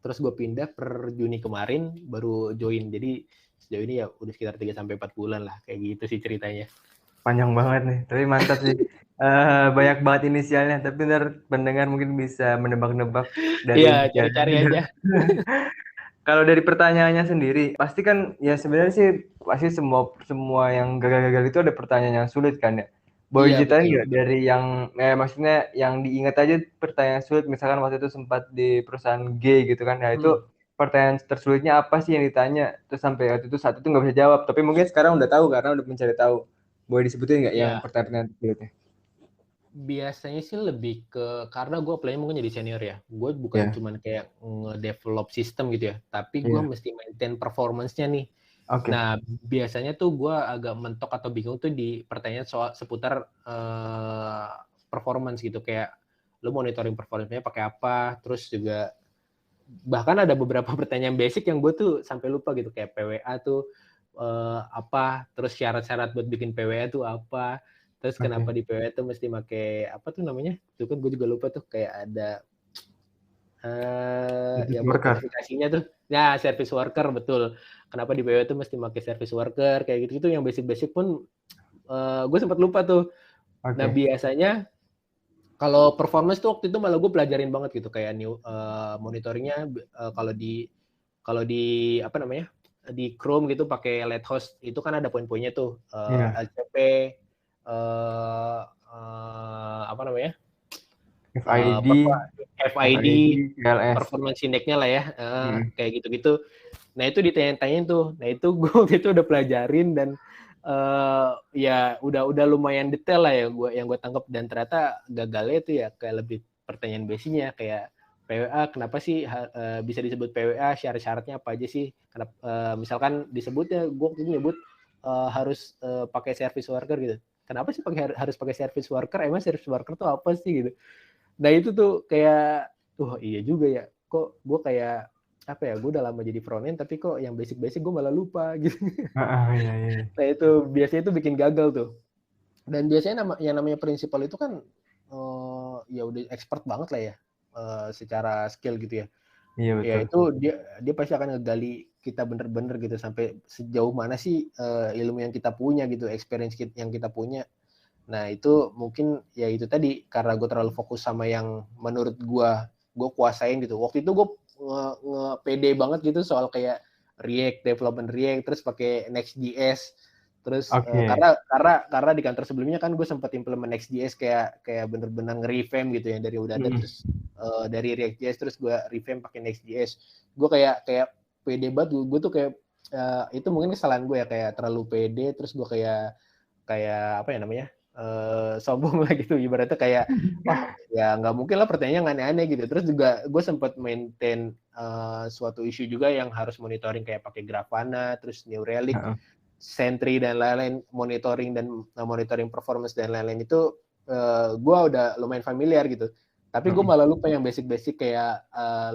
Terus gue pindah per Juni kemarin baru join. Jadi sejauh ini ya udah sekitar 3-4 bulan lah. Kayak gitu sih ceritanya. Panjang banget nih, tapi mantap sih. Banyak banget inisialnya, tapi ntar pendengar mungkin bisa menebak-nebak dari Iya, inisialnya. cari-cari aja. Kalau dari pertanyaannya sendiri, pasti kan ya sebenarnya sih pasti semua yang gagal-gagal itu ada pertanyaan yang sulit kan ya. Boleh ceritain nggak dari yang maksudnya yang diingat aja pertanyaan sulit, misalkan waktu itu sempat di perusahaan G gitu kan. Nah itu pertanyaan tersulitnya apa sih yang ditanya, terus sampai waktu itu saat itu nggak bisa jawab, tapi mungkin sekarang udah tahu karena udah mencari tahu. Boleh disebutin nggak yang pertanyaan tersulitnya? Biasanya sih lebih ke, karena gue apply mungkin jadi senior ya, gue bukan cuman kayak nge-develop sistem gitu ya, tapi gue mesti maintain performance-nya nih. Nah, biasanya tuh gue agak mentok atau bingung tuh di pertanyaan soal seputar performance gitu, kayak lu monitoring performance-nya pakai apa, terus juga bahkan ada beberapa pertanyaan basic yang gue tuh sampai lupa gitu, kayak PWA tuh apa, terus syarat-syarat buat bikin PWA tuh apa, terus kenapa di PWA tuh mesti pakai apa tuh namanya, itu kan gue juga lupa tuh, kayak ada yang buat verifikasinya tuh, ya service worker, betul. Kenapa di PWA tuh mesti pakai service worker, kayak gitu-gitu yang basic-basic pun gue sempat lupa tuh. Nah, biasanya kalau performance tuh waktu itu malah gue pelajarin banget gitu, kayak monitoringnya kalau di apa namanya, di Chrome gitu pakai Lighthouse itu kan ada poin-poinnya tuh, LCP, apa namanya, FID, performance index-nya lah ya, kayak gitu-gitu. Nah, itu ditanya-tanyain tuh. Nah, itu gue waktu itu udah pelajarin dan ya udah lumayan detail lah ya yang gue tangkap, dan ternyata gagalnya itu ya kayak lebih pertanyaan basicnya, kayak PWA kenapa sih bisa disebut PWA, syarat-syaratnya apa aja sih, kenapa misalkan disebutnya gue waktu itu nyebut harus pakai service worker gitu, kenapa sih harus pakai service worker? Emang service worker tuh apa sih gitu? Nah itu tuh kayak, iya juga ya. Kok gue kayak apa ya? Gue udah lama jadi front end, tapi kok yang basic-basic gue malah lupa gitu. Iya. Nah itu biasanya itu bikin gagal tuh. Dan biasanya yang namanya prinsipal itu kan ya udah expert banget lah ya secara skill gitu ya. Iya betul. Ya itu dia pasti akan ngegali kita bener-bener gitu sampai sejauh mana sih ilmu yang kita punya gitu, experience yang kita punya. Nah itu mungkin ya itu tadi karena gue terlalu fokus sama yang menurut gue kuasain gitu. Waktu itu gue pede banget gitu soal kayak React, development React, terus pakai Next.js. Terus karena di kantor sebelumnya kan gue sempat implement Next.js kayak bener-bener nge-revamp gitu ya dari udah ada terus dari React.js terus gue revamp pakai Next.js. Gue kayak pede banget, gue tuh kayak itu mungkin kesalahan gue ya, kayak terlalu pede, terus gue kayak apa ya namanya, sombong lah gitu, ibaratnya kayak wah ya nggak mungkin lah pertanyaan aneh-aneh gitu. Terus juga gue sempat maintain suatu isu juga yang harus monitoring kayak pakai Grafana, terus New Relic, Sentry dan lain-lain, monitoring performance dan lain-lain itu gue udah lumayan familiar gitu. Tapi gue malah lupa yang basic-basic kayak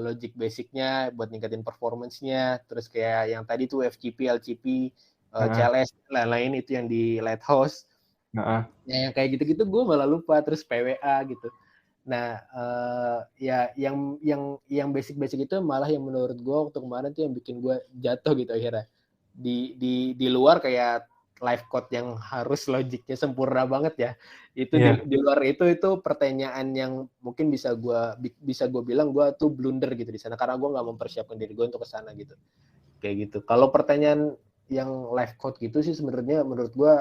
logic basicnya buat ningkatin performance-nya, terus kayak yang tadi tuh FTP, LTP, CLS, lain-lain itu yang di Lighthouse. Nah, yang kayak gitu-gitu gue malah lupa, terus PWA gitu. Nah, ya yang basic-basic itu malah yang menurut gue waktu kemarin tuh yang bikin gue jatuh gitu akhirnya. Di luar kayak live code yang harus logiknya sempurna banget ya. Itu di luar itu pertanyaan yang mungkin bisa gue bilang gue tuh blunder gitu di sana karena gue nggak mempersiapkan diri gue untuk ke sana gitu. Kayak gitu. Kalau pertanyaan yang live code gitu sih sebenarnya menurut gue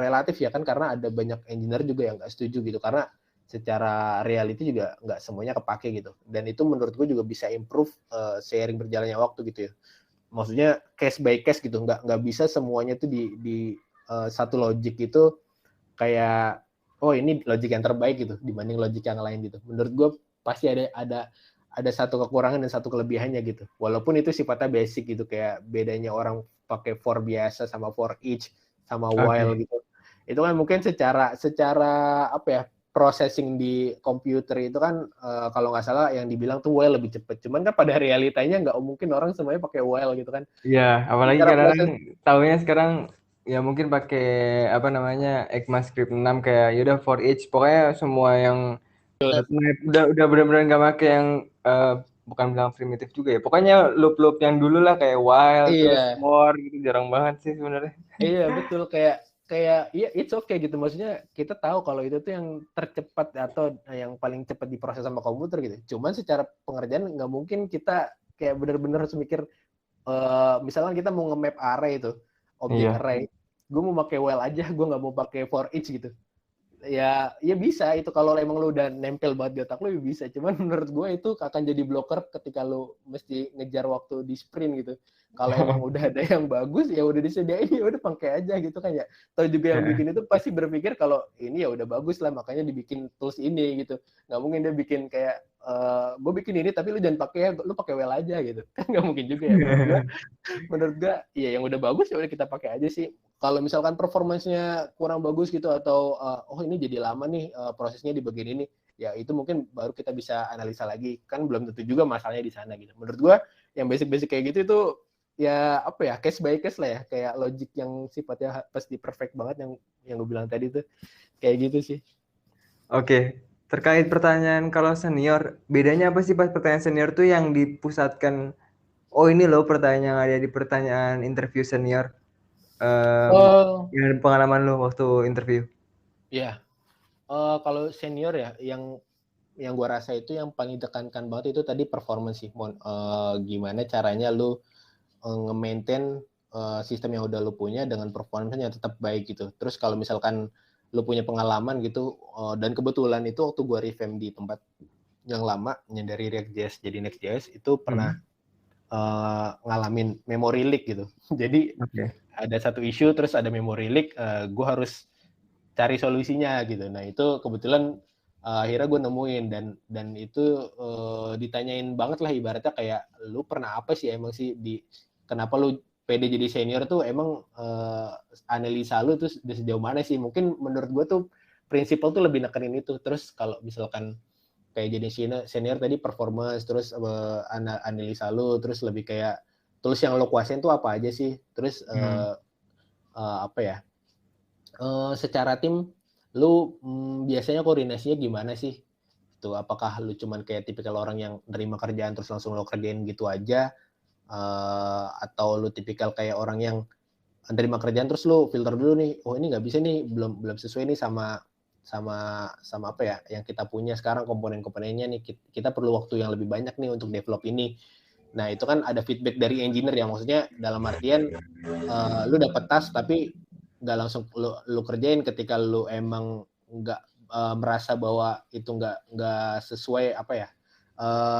relatif ya kan, karena ada banyak engineer juga yang nggak setuju gitu karena secara reality juga nggak semuanya kepake gitu. Dan itu menurut gue juga bisa improve seiring berjalannya waktu gitu ya. Maksudnya case by case gitu, nggak bisa semuanya tuh di satu logic itu kayak ini logic yang terbaik gitu dibanding logic yang lain gitu. Menurut gue pasti ada satu kekurangan dan satu kelebihannya gitu. Walaupun itu sifatnya basic gitu, kayak bedanya orang pakai for biasa sama for each sama while gitu. Itu kan mungkin secara apa ya, processing di komputer itu kan kalau nggak salah yang dibilang tuh while lebih cepat. Cuman kan pada realitanya nggak mungkin orang semuanya pakai while gitu kan. Iya, apalagi Secara kadang taunya sekarang ya mungkin pakai apa namanya ECMAScript 6 kayak yaudah for each, pokoknya semua yang udah benar-benar nggak pakai yang bukan bilang primitif juga ya. Pokoknya loop-loop yang dulu lah kayak while terus for gitu jarang banget sih sebenarnya. Iya betul, kayak ya it's okay gitu, maksudnya kita tahu kalau itu tuh yang tercepat atau yang paling cepat diproses sama komputer gitu. Cuman secara pengerjaan nggak mungkin kita kayak benar-benar harus mikir misalkan kita mau nge-map array itu objek array, gue mau pakai while aja, gue nggak mau pakai for each gitu. Ya bisa itu kalau emang lu udah nempel banget di otak lu bisa. Cuman menurut gue itu akan jadi blocker ketika lu mesti ngejar waktu di sprint gitu. Kalau emang udah ada yang bagus ya udah disediain, ya udah pakai aja gitu kan ya. Tahu juga yang bikin itu pasti berpikir kalau ini ya udah bagus lah makanya dibikin tools ini gitu. Nggak mungkin dia bikin kayak gue bikin ini tapi lu jangan pakai ya, lu pakai well aja gitu. Kan nggak mungkin juga ya. Menurut gue ya yang udah bagus ya udah kita pakai aja sih. Kalau misalkan performance-nya kurang bagus gitu atau ini jadi lama nih prosesnya di bagian ini, ya itu mungkin baru kita bisa analisa lagi. Kan belum tentu juga masalahnya di sana gitu. Menurut gue yang basic-basic kayak gitu itu ya apa ya, case by case lah ya, kayak logic yang sifatnya pasti perfect banget yang gue bilang tadi tuh kayak gitu sih. Oke, terkait pertanyaan kalau senior, bedanya apa sih pas pertanyaan senior tuh yang dipusatkan, ini loh pertanyaan yang ada di pertanyaan interview senior, yang pengalaman lo waktu interview? Iya, kalau senior ya yang gue rasa itu yang paling ditekankan banget itu tadi performance sih. Gimana caranya lu nge-maintain sistem yang udah lu punya dengan performance yang tetap baik gitu. Terus kalau misalkan lu punya pengalaman gitu, dan kebetulan itu waktu gue revamp di tempat yang lama, yang dari React.js jadi Next.js, itu pernah ngalamin memory leak gitu. Jadi ada satu isu, terus ada memory leak, gue harus cari solusinya gitu. Nah itu kebetulan akhirnya gue nemuin dan itu ditanyain banget lah, ibaratnya kayak lu pernah apa sih emang sih kenapa lu pede jadi senior tuh emang analisa lu tuh udah sejauh mana sih? Mungkin menurut gue tuh prinsipal tuh lebih nekenin itu. Terus kalau misalkan kayak jadi senior tadi performance, terus analisa lu, terus lebih kayak tools yang lo kuasain tuh apa aja sih? Terus apa ya? Secara tim lu biasanya koordinasinya gimana sih? Tuh, apakah lu cuman kayak tipikal orang yang nerima kerjaan terus langsung lo kerjain gitu aja, atau lu tipikal kayak orang yang nerima kerjaan terus lu filter dulu nih, oh ini nggak bisa nih, belum sesuai nih sama apa ya yang kita punya sekarang komponen-komponennya nih, kita perlu waktu yang lebih banyak nih untuk develop ini. Nah itu kan ada feedback dari engineer ya, maksudnya dalam artian lu dapet task tapi nggak langsung lu kerjain ketika lu emang nggak merasa bahwa itu nggak sesuai apa ya,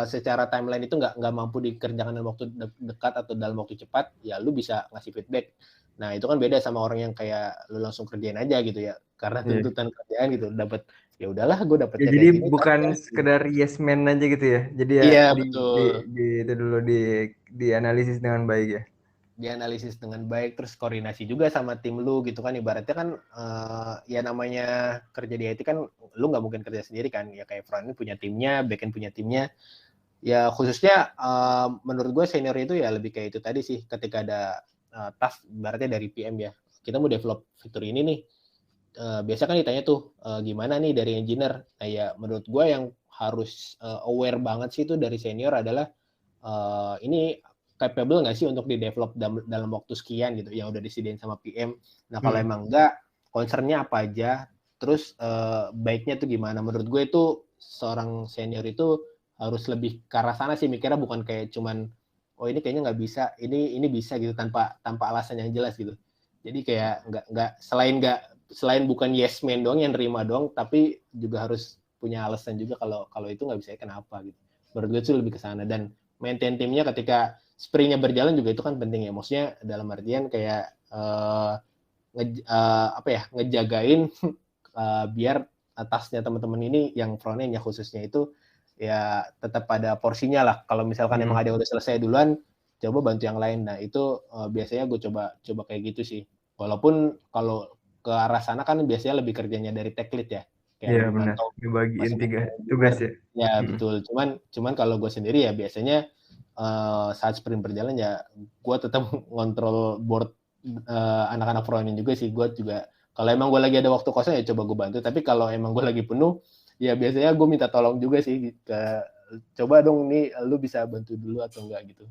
secara timeline itu nggak mampu dikerjakan dalam waktu dekat atau dalam waktu cepat, ya lu bisa ngasih feedback. Nah itu kan beda sama orang yang kayak lu langsung kerjain aja gitu ya, karena tuntutan kerjaan gitu, dapat ya udahlah gue dapetnya ya, jadi kayak gini. bukan sekedar yes man aja gitu ya. Jadi ya iya, betul. itu dulu dianalisis dengan baik ya. Dianalisis dengan baik, terus koordinasi juga sama tim lu gitu kan, ibaratnya kan ya namanya kerja di IT kan lu nggak mungkin kerja sendiri kan, ya kayak front end punya timnya, back end punya timnya, ya khususnya menurut gue senior itu ya lebih kayak itu tadi sih, ketika ada task ibaratnya dari PM ya, kita mau develop fitur ini nih, biasa kan ditanya tuh gimana nih dari engineer. Nah ya menurut gue yang harus aware banget sih itu dari senior adalah ini capable nggak sih untuk di-develop dalam waktu sekian gitu, yang udah disediain sama PM. Nah kalau emang enggak, concern-nya apa aja, terus baiknya tuh gimana. Menurut gue itu seorang senior itu harus lebih ke arah sana sih mikirnya, bukan kayak cuman oh ini kayaknya nggak bisa, ini bisa gitu tanpa alasan yang jelas gitu. Jadi kayak selain bukan yes man doang yang nerima doang, tapi juga harus punya alasan juga kalau itu nggak bisa kenapa gitu. Menurut gue itu lebih ke sana, dan maintain timnya ketika sprintnya berjalan juga itu kan penting ya, maksudnya dalam artian kayak ngejagain biar atasnya teman-teman ini yang front-end-nya khususnya itu ya tetap pada porsinya lah. Kalau misalkan emang ada yang udah selesai duluan, coba bantu yang lain. Nah itu biasanya gue coba kayak gitu sih. Walaupun kalau ke arah sana kan biasanya lebih kerjanya dari tech lead ya. Iya benar, dibagiin 3 tugas ya. Ya betul. Cuman kalau gue sendiri ya biasanya saat sprint berjalan ya gue tetap ngontrol board anak-anak front-end juga sih. Gue juga kalau emang gue lagi ada waktu kosong ya coba gue bantu, tapi kalau emang gue lagi penuh ya biasanya gue minta tolong juga sih coba dong nih lu bisa bantu dulu atau enggak gitu.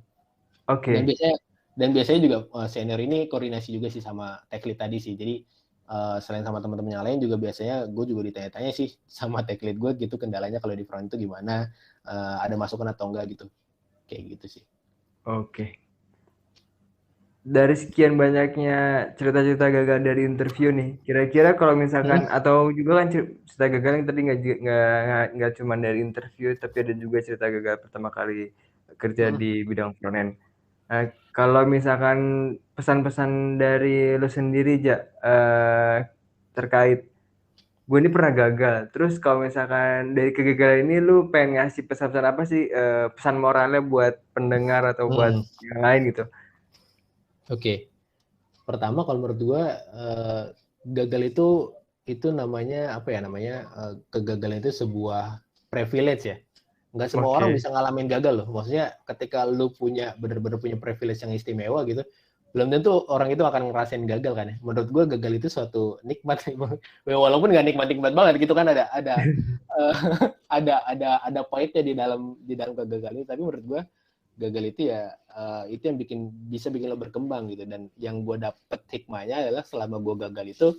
Oke. Dan biasanya juga senior ini koordinasi juga sih sama tech lead tadi sih. Jadi selain sama teman-teman yang lain juga biasanya gue juga ditanya-tanya sih sama tech lead gue gitu, kendalanya kalau di front itu gimana, ada masukan atau enggak gitu. Kayak gitu sih. Oke. Dari sekian banyaknya cerita-cerita gagal dari interview nih, kira-kira kalau misalkan atau juga kan cerita gagal yang tadi nggak cuma dari interview, tapi ada juga cerita gagal pertama kali kerja di bidang front end. Nah, kalau misalkan pesan-pesan dari lo sendiri Ja, terkait gue ini pernah gagal, terus kalau misalkan dari kegagalan ini lu pengen ngasih pesan-pesan apa sih, pesan moralnya buat pendengar atau buat yang lain gitu? Oke. Pertama kalau menurut gue gagal itu namanya apa ya namanya, kegagalan itu sebuah privilege ya. Nggak semua orang bisa ngalamin gagal loh. Maksudnya ketika lu bener-bener punya privilege yang istimewa gitu, belum tentu orang itu akan ngerasain gagal kan ya. Menurut gue gagal itu suatu nikmat, walaupun nggak nikmat-nikmat banget gitu kan, ada pahitnya di dalam kegagalan itu. Tapi menurut gue gagal itu ya itu yang bisa bikin lo berkembang gitu. Dan yang gue dapet hikmahnya adalah selama gue gagal itu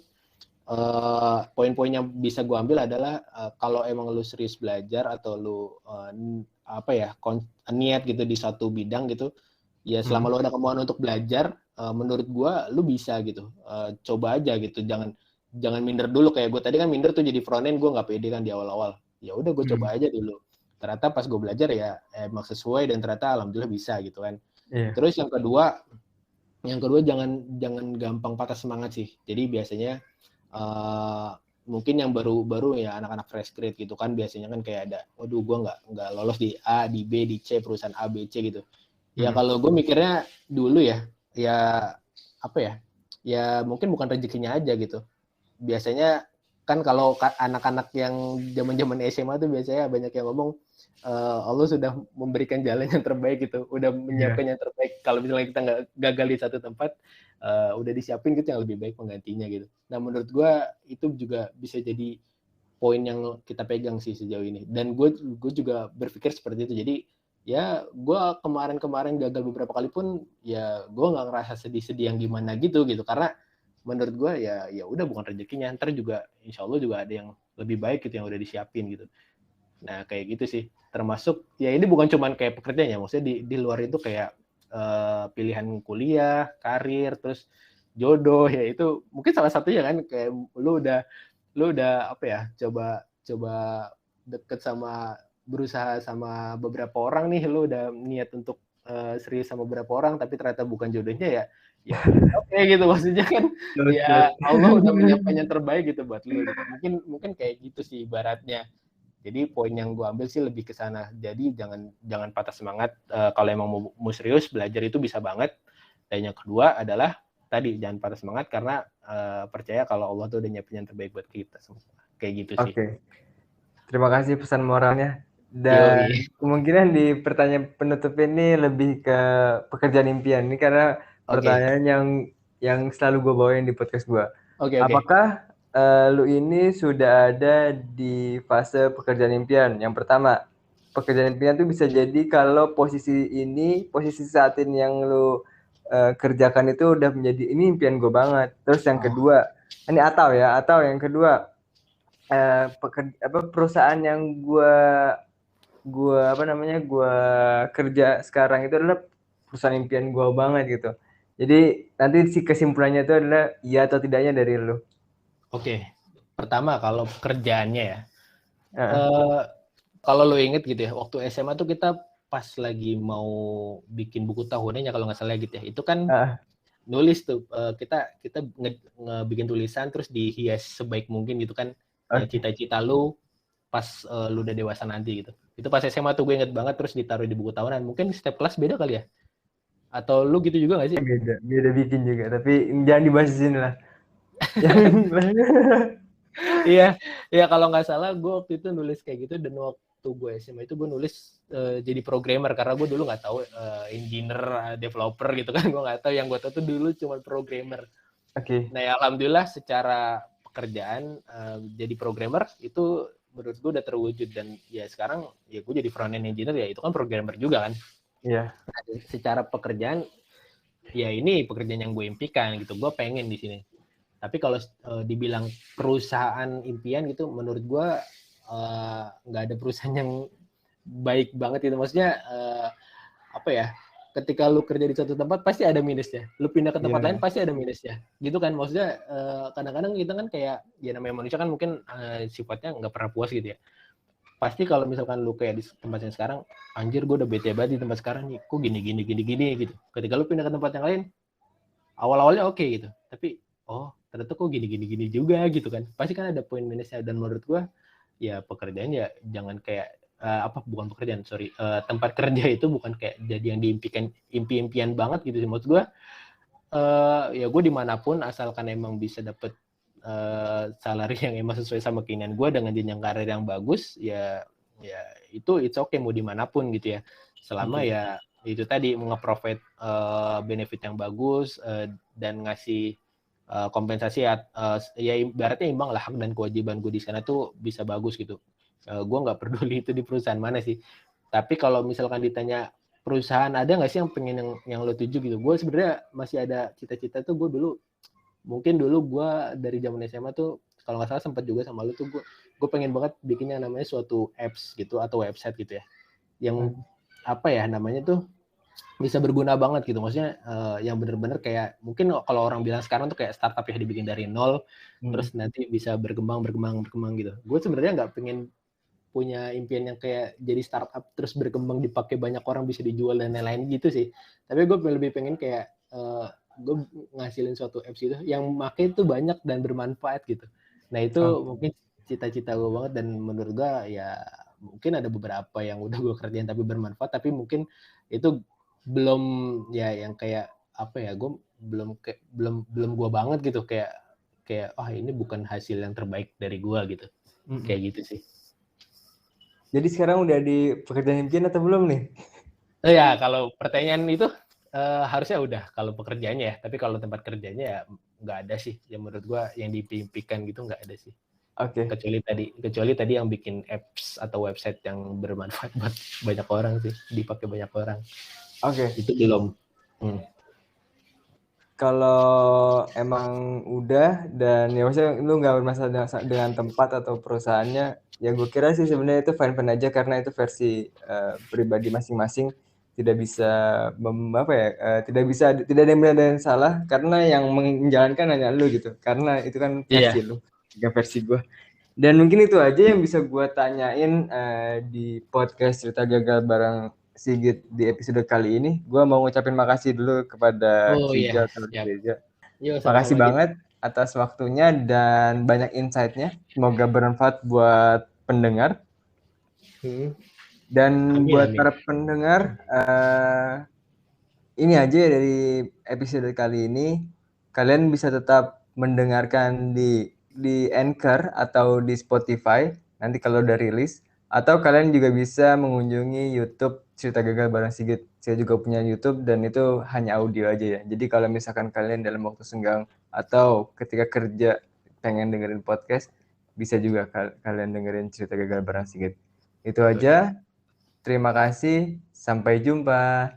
poin-poin yang bisa gue ambil adalah kalau emang lu serius belajar atau lu niat gitu di satu bidang gitu ya, selama lu ada kemauan untuk belajar, menurut gue lu bisa gitu, coba aja gitu, jangan minder dulu. Kayak gue tadi kan minder tuh jadi front end, gue nggak pede kan di awal-awal. Ya udah gue coba aja dulu, ternyata pas gue belajar ya emang sesuai dan ternyata alhamdulillah bisa gitu kan. Terus yang kedua jangan gampang patah semangat sih. Jadi biasanya mungkin yang baru ya anak-anak fresh grade gitu kan, biasanya kan kayak ada, waduh gue nggak lolos di A, di B, di C, perusahaan A, B, C gitu. Ya kalau gue mikirnya dulu ya, ya apa ya? Ya mungkin bukan rezekinya aja gitu. Biasanya kan kalau anak-anak yang zaman-zaman SMA tuh biasanya banyak yang ngomong Allah sudah memberikan jalan yang terbaik gitu, udah menyiapkan yang terbaik. Kalau misalnya kita nggak gagal di satu tempat, udah disiapin gitu yang lebih baik penggantinya gitu. Nah menurut gue itu juga bisa jadi poin yang kita pegang sih sejauh ini. Dan gue juga berpikir seperti itu. Jadi ya gue kemarin gagal beberapa kali pun ya gue nggak ngerasa sedih-sedih yang gimana gitu karena menurut gue ya udah bukan rezekinya, ntar juga insya Allah juga ada yang lebih baik gitu yang udah disiapin gitu. Nah kayak gitu sih, termasuk ya ini bukan cuman kayak pekerjaan ya, maksudnya di luar itu kayak pilihan kuliah, karir, terus jodoh ya itu mungkin salah satunya kan, kayak lu udah apa ya, coba deket sama, berusaha sama beberapa orang nih, lu udah niat untuk serius sama beberapa orang tapi ternyata bukan jodohnya ya oke gitu, maksudnya kan ya Allah udah menyiapkan yang terbaik gitu buat lu gitu. Mungkin kayak gitu sih ibaratnya. Jadi poin yang gue ambil sih lebih ke sana. Jadi jangan patah semangat. Kalau emang mau serius belajar itu bisa banget. Dan yang kedua adalah tadi jangan patah semangat karena percaya kalau Allah tuh udah nyiapin yang terbaik buat kita semua. Kayak gitu sih. Oke. Terima kasih pesan moralnya. Dan kemungkinan di pertanyaan penutup ini lebih ke pekerjaan impian ini karena pertanyaan yang selalu gue bawain di podcast gue. Apakah lu ini sudah ada di fase pekerjaan impian? Yang pertama, pekerjaan impian itu bisa jadi kalau posisi saat ini yang lu kerjakan itu udah menjadi ini impian gue banget. Terus yang kedua, ini atau yang kedua, perusahaan yang gue kerja sekarang itu adalah perusahaan impian gue banget gitu. Jadi nanti si kesimpulannya itu adalah iya atau tidaknya dari lu. Oke. Pertama kalau pekerjaannya ya. Kalau lo inget gitu ya, waktu SMA tuh kita pas lagi mau bikin buku tahunannya kalau nggak salah gitu ya. Itu kan nulis tuh, kita ngebikin tulisan terus dihias sebaik mungkin gitu kan. Cita-cita lu pas lu udah dewasa nanti gitu. Itu pas SMA tuh gue inget banget, terus ditaruh di buku tahunan. Mungkin setiap kelas beda kali ya? Atau lu gitu juga nggak sih? Beda bikin juga, tapi jangan dibahas di sini lah. Iya kalau nggak salah gue waktu itu nulis kayak gitu, dan waktu gue SMA itu gue nulis jadi programmer karena gue dulu nggak tahu engineer, developer gitu kan, gue nggak tahu. Yang gue tahu tuh dulu cuma programmer. Nah ya alhamdulillah secara pekerjaan jadi programmer itu menurut gue udah terwujud, dan ya sekarang ya gue jadi front end engineer, ya itu kan programmer juga kan. Iya. Nah, secara pekerjaan ya ini pekerjaan yang gue impikan gitu, gue pengen di sini. Tapi kalau dibilang perusahaan impian gitu, menurut gue nggak ada perusahaan yang baik banget gitu. Maksudnya apa ya? Ketika lu kerja di satu tempat pasti ada minusnya. Lu pindah ke tempat lain pasti ada minusnya. Gitu kan? Maksudnya kadang-kadang kita kan kayak ya namanya manusia kan mungkin sifatnya nggak pernah puas gitu ya. Pasti kalau misalkan lu kayak di tempat yang sekarang, anjir gue udah bete banget di tempat sekarang nih, kok gini gitu. Ketika lu pindah ke tempat yang lain, awal-awalnya oke gitu, tapi ternyata kok gini juga gitu kan. Pasti kan ada poin minusnya, dan menurut gue ya pekerjaan ya jangan kayak bukan pekerjaan, tempat kerja itu bukan kayak jadi yang diimpikan, impian banget gitu sih. Menurut gue ya gue dimanapun asalkan emang bisa dapet salary yang emang sesuai sama keinginan gue dengan jenjang karir yang bagus, ya itu it's okay mau dimanapun gitu ya, selama ya itu tadi nge-provide benefit yang bagus dan ngasih kompensasi ya ibaratnya imbang lah, hak dan kewajiban gue di sana tuh bisa bagus gitu. Gue nggak peduli itu di perusahaan mana sih. Tapi kalau misalkan ditanya perusahaan ada nggak sih yang pengen yang lo tuju gitu, gue sebenarnya masih ada cita-cita tuh. Mungkin dulu gue dari zaman SMA tuh kalau nggak salah sempat juga sama lu tuh, gue pengen banget bikin yang namanya suatu apps gitu atau website gitu ya, yang apa ya namanya tuh bisa berguna banget gitu. Maksudnya yang bener-bener kayak mungkin kalau orang bilang sekarang tuh kayak startup ya, dibikin dari nol terus nanti bisa berkembang gitu. Gue sebenarnya nggak pengen punya impian yang kayak jadi startup terus berkembang dipakai banyak orang bisa dijual dan lain-lain gitu sih. Tapi gue lebih pengen kayak gue ngasilin suatu apps itu yang pakai itu banyak dan bermanfaat gitu. Nah itu mungkin cita-cita gue banget, dan menurut gue ya mungkin ada beberapa yang udah gue kerjain tapi bermanfaat, tapi mungkin itu belum ya yang kayak apa ya, gue belum gue banget gitu, kayak ini bukan hasil yang terbaik dari gue gitu. Kayak gitu sih. Jadi sekarang udah di pekerjaan impian atau belum nih? Ya, kalau pertanyaan itu harusnya udah kalau pekerjaannya ya, tapi kalau tempat kerjanya ya nggak ada sih. Ya menurut gue yang diimpikan gitu nggak ada sih. Oke. Kecuali tadi yang bikin apps atau website yang bermanfaat buat banyak orang sih, dipakai banyak orang. Oke. Itu belum. Kalau emang udah dan ya maksudnya lu nggak bermasalah dengan tempat atau perusahaannya, ya gue kira sih sebenarnya itu fine-fine aja karena itu versi pribadi masing-masing, tidak bisa tidak ada yang benar dan yang salah karena yang menjalankan hanya lu gitu, karena itu kan versi lu, bukan versi gue. Dan mungkin itu aja yang bisa gue tanyain di podcast Cerita Gagal bareng Sigit di episode kali ini. Gue mau ngucapin makasih dulu kepada Kijal atau Reza. Makasih banget atas waktunya dan banyak insight-nya. Semoga bermanfaat buat pendengar. Dan buat para pendengar, ini aja dari episode kali ini. Kalian bisa tetap mendengarkan di Anchor atau di Spotify nanti kalau udah rilis, atau kalian juga bisa mengunjungi YouTube Cerita Gagal bareng Sigit. Saya juga punya YouTube dan itu hanya audio aja ya. Jadi kalau misalkan kalian dalam waktu senggang atau ketika kerja pengen dengerin podcast, bisa juga kalian dengerin Cerita Gagal bareng Sigit. Itu aja. Terima kasih. Sampai jumpa.